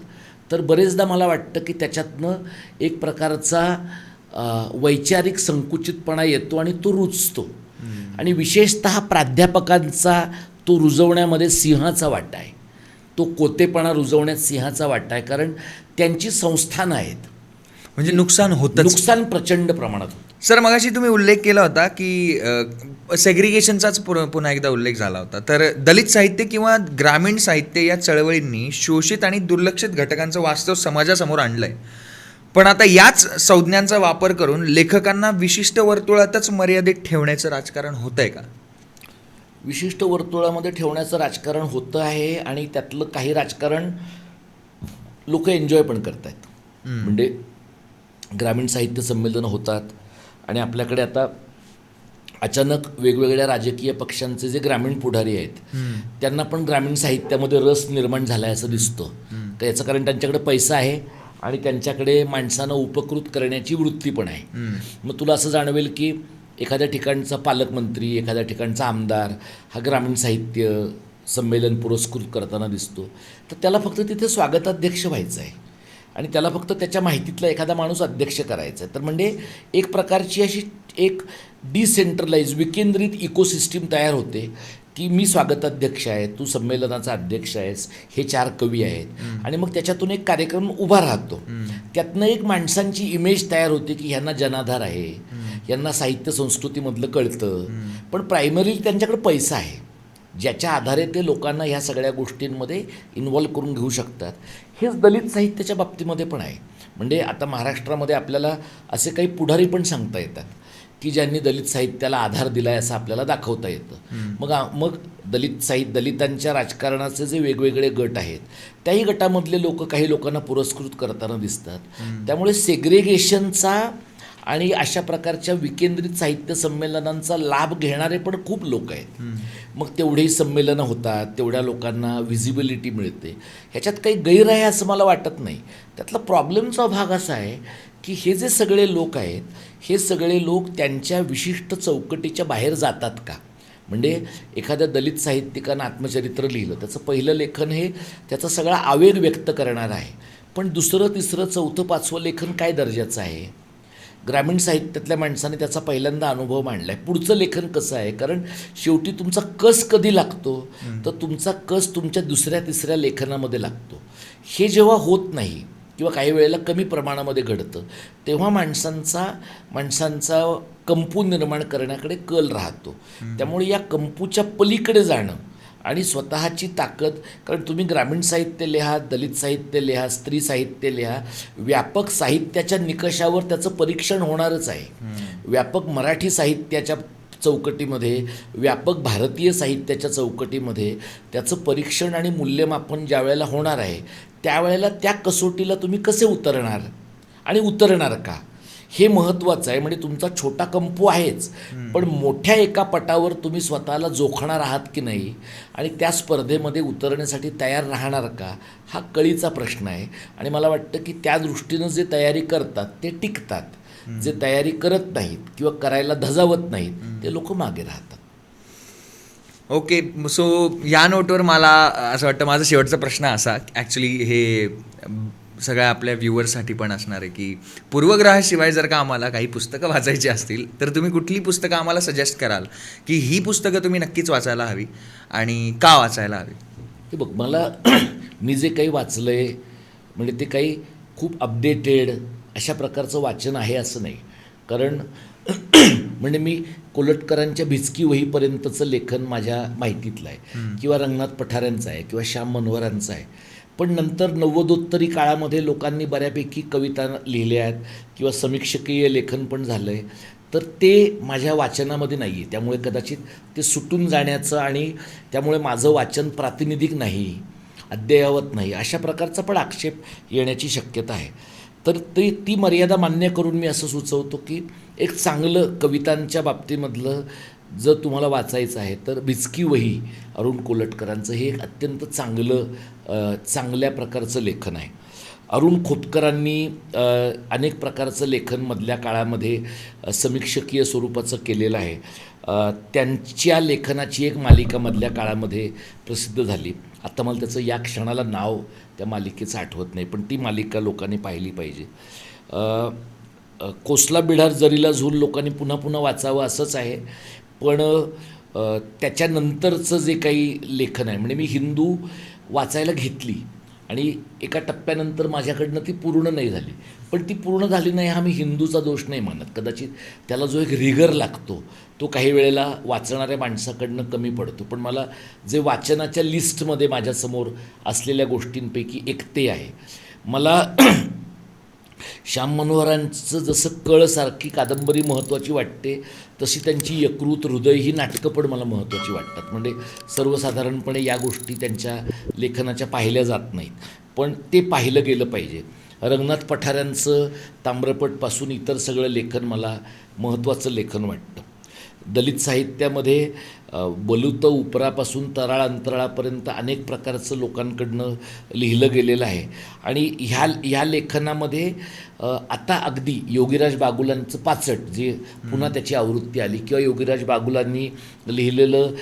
तर बरेचदा मला वाटतं की त्याच्यातनं एक प्रकारचा वैचारिक संकुचितपणा येतो आणि तो रुजतो. आणि विशेषतः प्राध्यापकांचा तो रुजवण्यामध्ये सिंहाचा वाटा आहे. तो कोतेपणा रुजवण्यात सिंहाचा वाटा आहे, कारण त्यांची संस्थानं आहेत. म्हणजे नुकसान प्रचंड प्रमाणात होतं. सर मगाशी तुम्ही उल्लेख केला होता की सेग्रिगेशनचाच पुन्हा एकदा उल्लेख झाला होता. तर दलित साहित्य किंवा ग्रामीण साहित्य या चळवळींनी शोषित आणि दुर्लक्षित घटकांचं वास्तव समाजासमोर आणलं आहे. पण आता याच संज्ञांचा वापर करून लेखकांना विशिष्ट वर्तुळातच मर्यादित ठेवण्याचं राजकारण होतं आहे का? विशिष्ट वर्तुळामध्ये ठेवण्याचं राजकारण होतं आहे आणि त्यातलं काही राजकारण लोक एन्जॉय पण करत आहेत. म्हणजे ग्रामीण साहित्य संमेलनं होतात आणि आपल्याकडे आता अचानक वेगवेगळ्या राजकीय पक्षांचे जे ग्रामीण पुढारी आहेत त्यांना पण ग्रामीण साहित्यामध्ये रस निर्माण झाला आहे असं दिसतं. तर याचं कारण त्यांच्याकडे पैसा आहे आणि त्यांच्याकडे माणसांना उपकृत करण्याची वृत्ती पण आहे. मग तुला असं जाणवेल की एखाद्या ठिकाणचा पालकमंत्री, एखाद्या ठिकाणचा आमदार हा ग्रामीण साहित्य संमेलन पुरस्कृत करताना दिसतो, तर त्याला फक्त तिथे स्वागताध्यक्ष व्हायचं आहे आणि त्याला फक्त त्याच्या माहितीतला एखादा माणूस अध्यक्ष करायचा आहे. तर म्हणजे एक प्रकारची अशी एक डिसेंट्रलाइज विकेंद्रित इकोसिस्टीम तयार होते की मी स्वागताध्यक्ष आहे, तू संमेलनाचा अध्यक्ष आहेस, हे 4 कवी आहेत आणि मग त्याच्यातून एक कार्यक्रम उभा राहतो. त्यातनं एक माणसांची इमेज तयार होते की ह्यांना जनाधार आहे, यांना साहित्य संस्कृतीमधलं कळतं, पण प्रायमरी त्यांच्याकडे पैसा आहे ज्याच्या आधारे ते लोकांना ह्या सगळ्या गोष्टींमध्ये इन्व्हॉल्व करून घेऊ शकतात. हेच दलित साहित्याच्या बाबतीमध्ये पण आहे. म्हणजे आता महाराष्ट्रामध्ये आपल्याला असे काही पुढारी पण सांगता येतात की ज्यांनी दलित साहित्याला आधार दिला आहे असं आपल्याला दाखवता येतं. मग दलितांच्या राजकारणाचे जे वेगवेगळे गट आहेत त्याही गटामधले लोक काही लोकांना पुरस्कृत करताना दिसतात. त्यामुळे सेग्रेगेशनचा आणि अशा प्रकारच्या विकेंद्रित साहित्य संमेलनांचा लाभ घेणारे पण खूप लोक आहेत. मग तेवढेही संमेलनं होतात, तेवढ्या लोकांना व्हिजिबिलिटी मिळते, ह्याच्यात काही गैर आहे असं मला वाटत नाही. त्यातला प्रॉब्लेमचा भाग असा आहे की हे जे सगळे लोक आहेत हे सगळे लोक त्यांच्या विशिष्ट चौकटीच्या बाहेर जातात का? म्हणजे एखाद्या दलित साहित्यिकानं आत्मचरित्र लिहिलं, त्याचं पहिलं लेखन हे त्याचा सगळा आवेग व्यक्त करणारं आहे, पण दुसरं तिसरं चौथं पाचवं लेखन काय दर्जाचं आहे? ग्रामीण साहित्यातल्या माणसाने त्याचा पहिल्यांदा अनुभव मांडला आहे. पुढचं लेखन कसं आहे? कारण शेवटी तुमचा कस कधी लागतो तर तुमचा कस तुमच्या दुसऱ्या तिसऱ्या लेखनामध्ये लागतो. हे जेव्हा होत नाही किंवा काही वेळेला कमी प्रमाणामध्ये घडतं तेव्हा माणसांचा कंपू निर्माण करण्याकडे कल राहतो. त्यामुळे या कंपूच्या पलीकडे जाणं आणि स्वतःची ताकद, कारण तुम्ही ग्रामीण साहित्य लिहा, दलित साहित्य लिहा, स्त्री साहित्य लिहा, व्यापक साहित्याच्या निकषावर त्याचं परीक्षण होणारच आहे. व्यापक मराठी साहित्याच्या चौकटीमध्ये, व्यापक भारतीय साहित्याच्या चौकटीमध्ये त्याचं परीक्षण आणि मूल्यमापन ज्या वेळेला होणार आहे त्यावेळेला त्या कसोटीला तुम्ही कसे उतरणार आणि उतरणार का, हे महत्त्वाचं आहे. म्हणजे तुमचा छोटा कंपू आहेच, पण मोठ्या एका पटावर तुम्ही स्वतःला जोखणार आहात की नाही आणि त्या स्पर्धेमध्ये उतरण्यासाठी तयार राहणार का, हा कळीचा प्रश्न आहे. आणि मला वाटतं की त्या दृष्टीनं जे तयारी करतात ते टिकतात, जे तयारी करत नाहीत किंवा करायला धजावत नाहीत ते लोक मागे राहतात. ओके, सो या नोटवर मला असं वाटतं माझा शेवटचा प्रश्न असा, ॲक्च्युली हे सगळ्या आपल्या व्ह्युअर्ससाठी पण असणार आहे की पूर्वग्रहाशिवाय जर का आम्हाला काही पुस्तकं वाचायची असतील तर तुम्ही कुठली पुस्तकं आम्हाला सजेस्ट कराल की ही पुस्तकं तुम्ही नक्कीच वाचायला हवी आणि का वाचायला हवी? हे बघ, मला मी जे काही वाचलं आहे म्हणजे ते काही खूप अपडेटेड अशा प्रकारचं वाचन आहे असं नाही. कारण म्हणजे मी कोलटकरांच्या भिचकी वहीपर्यंतचं लेखन माझ्या माहितीतलं आहे किंवा रंगनाथ पठाऱ्यांचं आहे किंवा श्याम मनोहरांचं आहे. पण नंतर नव्वदोत्तरी काळामध्ये लोकांनी बऱ्यापैकी कविता लिहिल्या आहेत किंवा समीक्षकीय लेखन पण झालं आहे, तर ते माझ्या वाचनामध्ये नाही आहे. त्यामुळे कदाचित ते सुटून जाण्याचं आणि त्यामुळे माझं वाचन प्रातिनिधिक नाही, अद्ययावत नाही अशा प्रकारचा पण आक्षेप येण्याची शक्यता आहे. तर ती मर्यादा मान्य करून मी असं सुचवतो की एक चांगलं कवितांच्या बाबतीमधलं जर तुम्हाला वाचायचं आहे तर भिचकी वही अरुण कोलटकरांचं हे एक अत्यंत चांगल्या प्रकारचं लेखन आहे. अरुण खोतकरांनी अनेक प्रकारचं लेखन मधल्या काळामध्ये समीक्षकीय स्वरूपाचं केलेलं आहे. त्यांच्या लेखनाची एक मालिका मधल्या काळामध्ये प्रसिद्ध झाली. आता मला त्याचं या क्षणाला नाव त्या मालिकेचं आठवत नाही, पण ती मालिका लोकांनी पाहिली पाहिजे. कोसला बिढार जरीला झूल लोकांनी पुन्हा पुन्हा वाचावं असंच आहे, पण त्याच्यानंतरचं जे काही लेखन आहे म्हणजे मी हिंदू वाचायला घेतली आणि एका टप्प्यानंतर माझ्याकडनं ती पूर्ण नाही झाली. पण ती पूर्ण झाली नाही हा मी हिंदूचा दोष नाही मानत. कदाचित त्याला जो एक रिगर लागतो तो काही वेळेला वाचणाऱ्या माणसाकडनं कमी पडतो. पण मला जे वाचनाच्या लिस्टमध्ये माझ्यासमोर असलेल्या गोष्टींपैकी एक ते आहे. मला श्याम मनोहरांचं जसं कळसारखी कादंबरी महत्त्वाची वाटते तशी त्यांची यकृत, हृदय ही नाटकं पण मला महत्त्वाची वाटतात. म्हणजे सर्वसाधारणपणे या गोष्टी त्यांच्या लेखनाच्या पाहिल्या जात नाहीत, पण ते पाहिलं गेलं पाहिजे. रंगनाथ पठाऱ्यांचं ताम्रपटपासून इतर सगळं लेखन मला महत्त्वाचं लेखन वाटतं. दलित साहित्यामध्ये बलुतं उपरापासून तराळ अंतराळापर्यंत अनेक प्रकारचं लोकांकडनं लिहिलं गेलेलं आहे. आणि ह्या लेखनामध्ये आता अगदी योगीराज बागुलांचं पाचट जे पुन्हा त्याची आवृत्ती आली, किंवा योगीराज बागुलांनी लिहिलेलं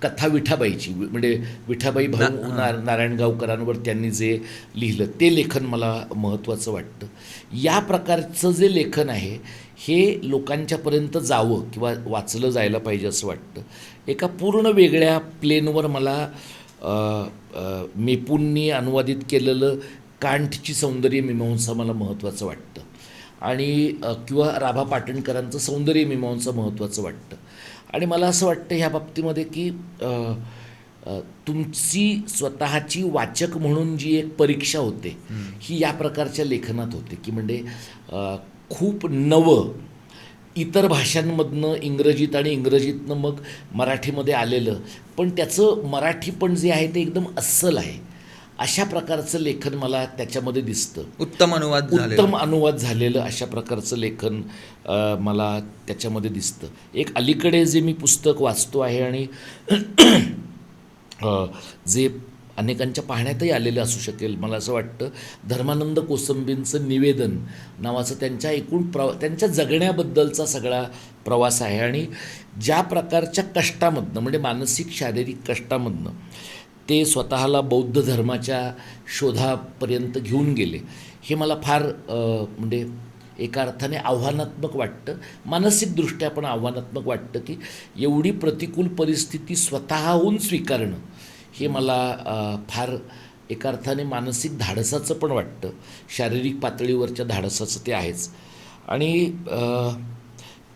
कथा विठाबाईची, म्हणजे विठाबाई भाऊ नारायणगावकरांवर त्यांनी जे लिहिलं ते लेखन मला महत्त्वाचं वाटतं. या प्रकारचं जे लेखन आहे हे लोकांच्यापर्यंत जावं किंवा वाचलं जायला पाहिजे असं वाटतं. एका पूर्ण वेगळ्या प्लेनवर मला मेपूंनी अनुवादित केलेलं कांटची सौंदर्य मीमांसा मला महत्त्वाचं वाटतं, आणि किंवा राभा पाटणकरांचं सौंदर्य मीमांसा महत्त्वाचं वाटतं. आणि मला असं वाटतं ह्या बाबतीमध्ये की तुमची स्वतःची वाचक म्हणून जी एक परीक्षा होते ही या प्रकारच्या लेखनात होते, की म्हणजे खूप नवं इतर भाषांमधनं इंग्रजीत आणि इंग्रजीतनं मग मराठीमध्ये आलेलं, पण त्याचं मराठी पण जे आहे ते एकदम अस्सल आहे, अशा प्रकारचं लेखन मला त्याच्यामध्ये दिसतं. उत्तम अनुवाद झालेलं अशा प्रकारचं लेखन मला त्याच्यामध्ये दिसतं. एक अलीकडे जे मी पुस्तक वाचतो आहे आणि जे अनेकांच्या पाहण्यातही आलेलं असू शकेल, मला असं वाटतं धर्मानंद कोसंबींचं निवेदन नावाचं त्यांच्या त्यांच्या जगण्याबद्दलचा सगळा प्रवास आहे. आणि ज्या प्रकारच्या कष्टामधनं, म्हणजे मानसिक शारीरिक कष्टामधनं ते स्वतःला बौद्ध धर्माच्या शोधापर्यंत घेऊन गेले, हे मला फार म्हणजे एका अर्थाने आव्हानात्मक वाटतं, मानसिकदृष्ट्या पण आव्हानात्मक वाटतं, की एवढी प्रतिकूल परिस्थिती स्वतःहून स्वीकारणं हे मला फार एका अर्थाने मानसिक धाडसाचं पण वाटतं. शारीरिक पातळीवरच्या धाडसाचं ते आहेच. आणि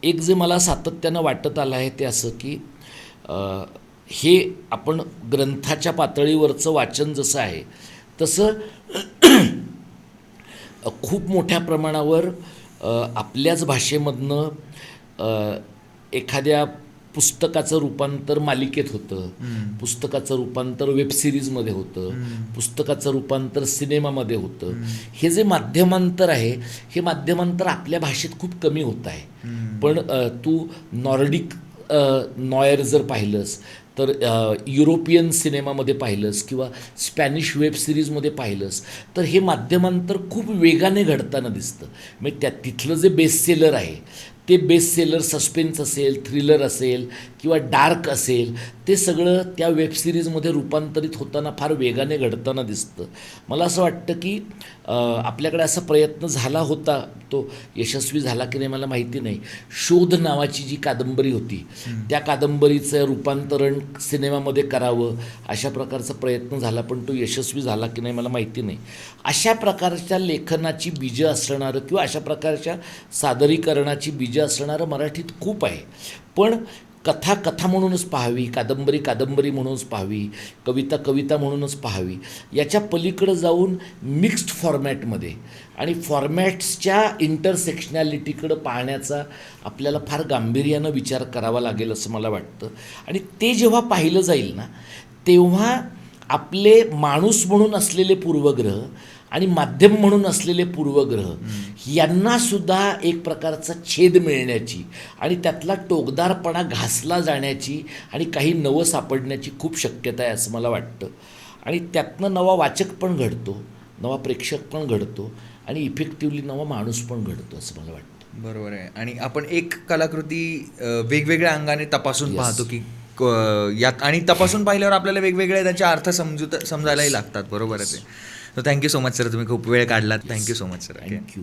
एक जे मला सातत्यानं वाटत आलं आहे ते असं की हे आपण ग्रंथाच्या पातळीवरचं वाचन जसं आहे तसं खूप मोठ्या प्रमाणावर आपल्याच भाषेमधनं एखाद्या पुस्तकाचं रूपांतर मालिकेत होतं, पुस्तकाचं रूपांतर वेबसिरीजमध्ये होतं, पुस्तकाचं रूपांतर सिनेमामध्ये होतं. हे जे माध्यमांतर आहे हे माध्यमांतर आपल्या भाषेत खूप कमी होत आहे. पण तू नॉर्डिक नॉयर जर पाहिलंस तर युरोपियन सिनेमामध्ये पाहिलंस किंवा स्पॅनिश वेब सिरीजमध्ये पाहिलंस तर हे माध्यमांतर खूप वेगाने घडताना दिसतं. म्हणजे तिथलं जे बेस्ट सेलर आहे ते बेस्ट सेलर सस्पेन्स असेल, थ्रिलर असेल किंवा डार्क असेल, ते सगळं त्या वेबसिरीजमध्ये रूपांतरित होताना फार वेगाने घडताना दिसतं. मला असं वाटतं की आपल्याकडे असा प्रयत्न झाला होता, तो यशस्वी झाला की नाही मला माहिती नाही. शोध नावाची जी कादंबरी होती त्या कादंबरीचं रूपांतरण सिनेमामध्ये करावं अशा प्रकारचा प्रयत्न झाला, पण तो यशस्वी झाला की नाही मला माहिती नाही. अशा प्रकारच्या लेखनाची बीजं असणारं किंवा अशा प्रकारच्या सादरीकरणाची बीजं असणारं मराठीत खूप आहे. पण कथा म्हणूनच पाहावी, कादंबरी म्हणूनच पाहावी, कविता म्हणूनच पाहावी, याच्या पलीकडं जाऊन मिक्स्ड फॉर्मॅटमध्ये आणि फॉर्मॅट्सच्या इंटरसेक्शनॅलिटीकडं पाहण्याचा आपल्याला फार गांभीर्यानं विचार करावा लागेल असं मला वाटतं. आणि ते जेव्हा पाहिलं जाईल ना तेव्हा आपले माणूस म्हणून असलेले पूर्वग्रह आणि माध्यम म्हणून असलेले पूर्वग्रह यांनासुद्धा एक प्रकारचा छेद मिळण्याची आणि त्यातला टोकदारपणा घासला जाण्याची आणि काही नवं सापडण्याची खूप शक्यता आहे असं मला वाटतं. आणि त्यातनं नवा वाचक पण घडतो, नवा प्रेक्षक पण घडतो आणि इफेक्टिव्हली नवा माणूस पण घडतो असं मला वाटतं. बरोबर आहे. आणि आपण एक कलाकृती वेगवेगळ्या अंगाने तपासून पाहतो की यात, आणि तपासून पाहिल्यावर आपल्याला वेगवेगळे त्याचे अर्थ समजायलाही लागतात. बरोबर आहे ते. So thank you so much sir, तुम्ही खूप वेळ काढलात. Thank you so much sir. Thank you.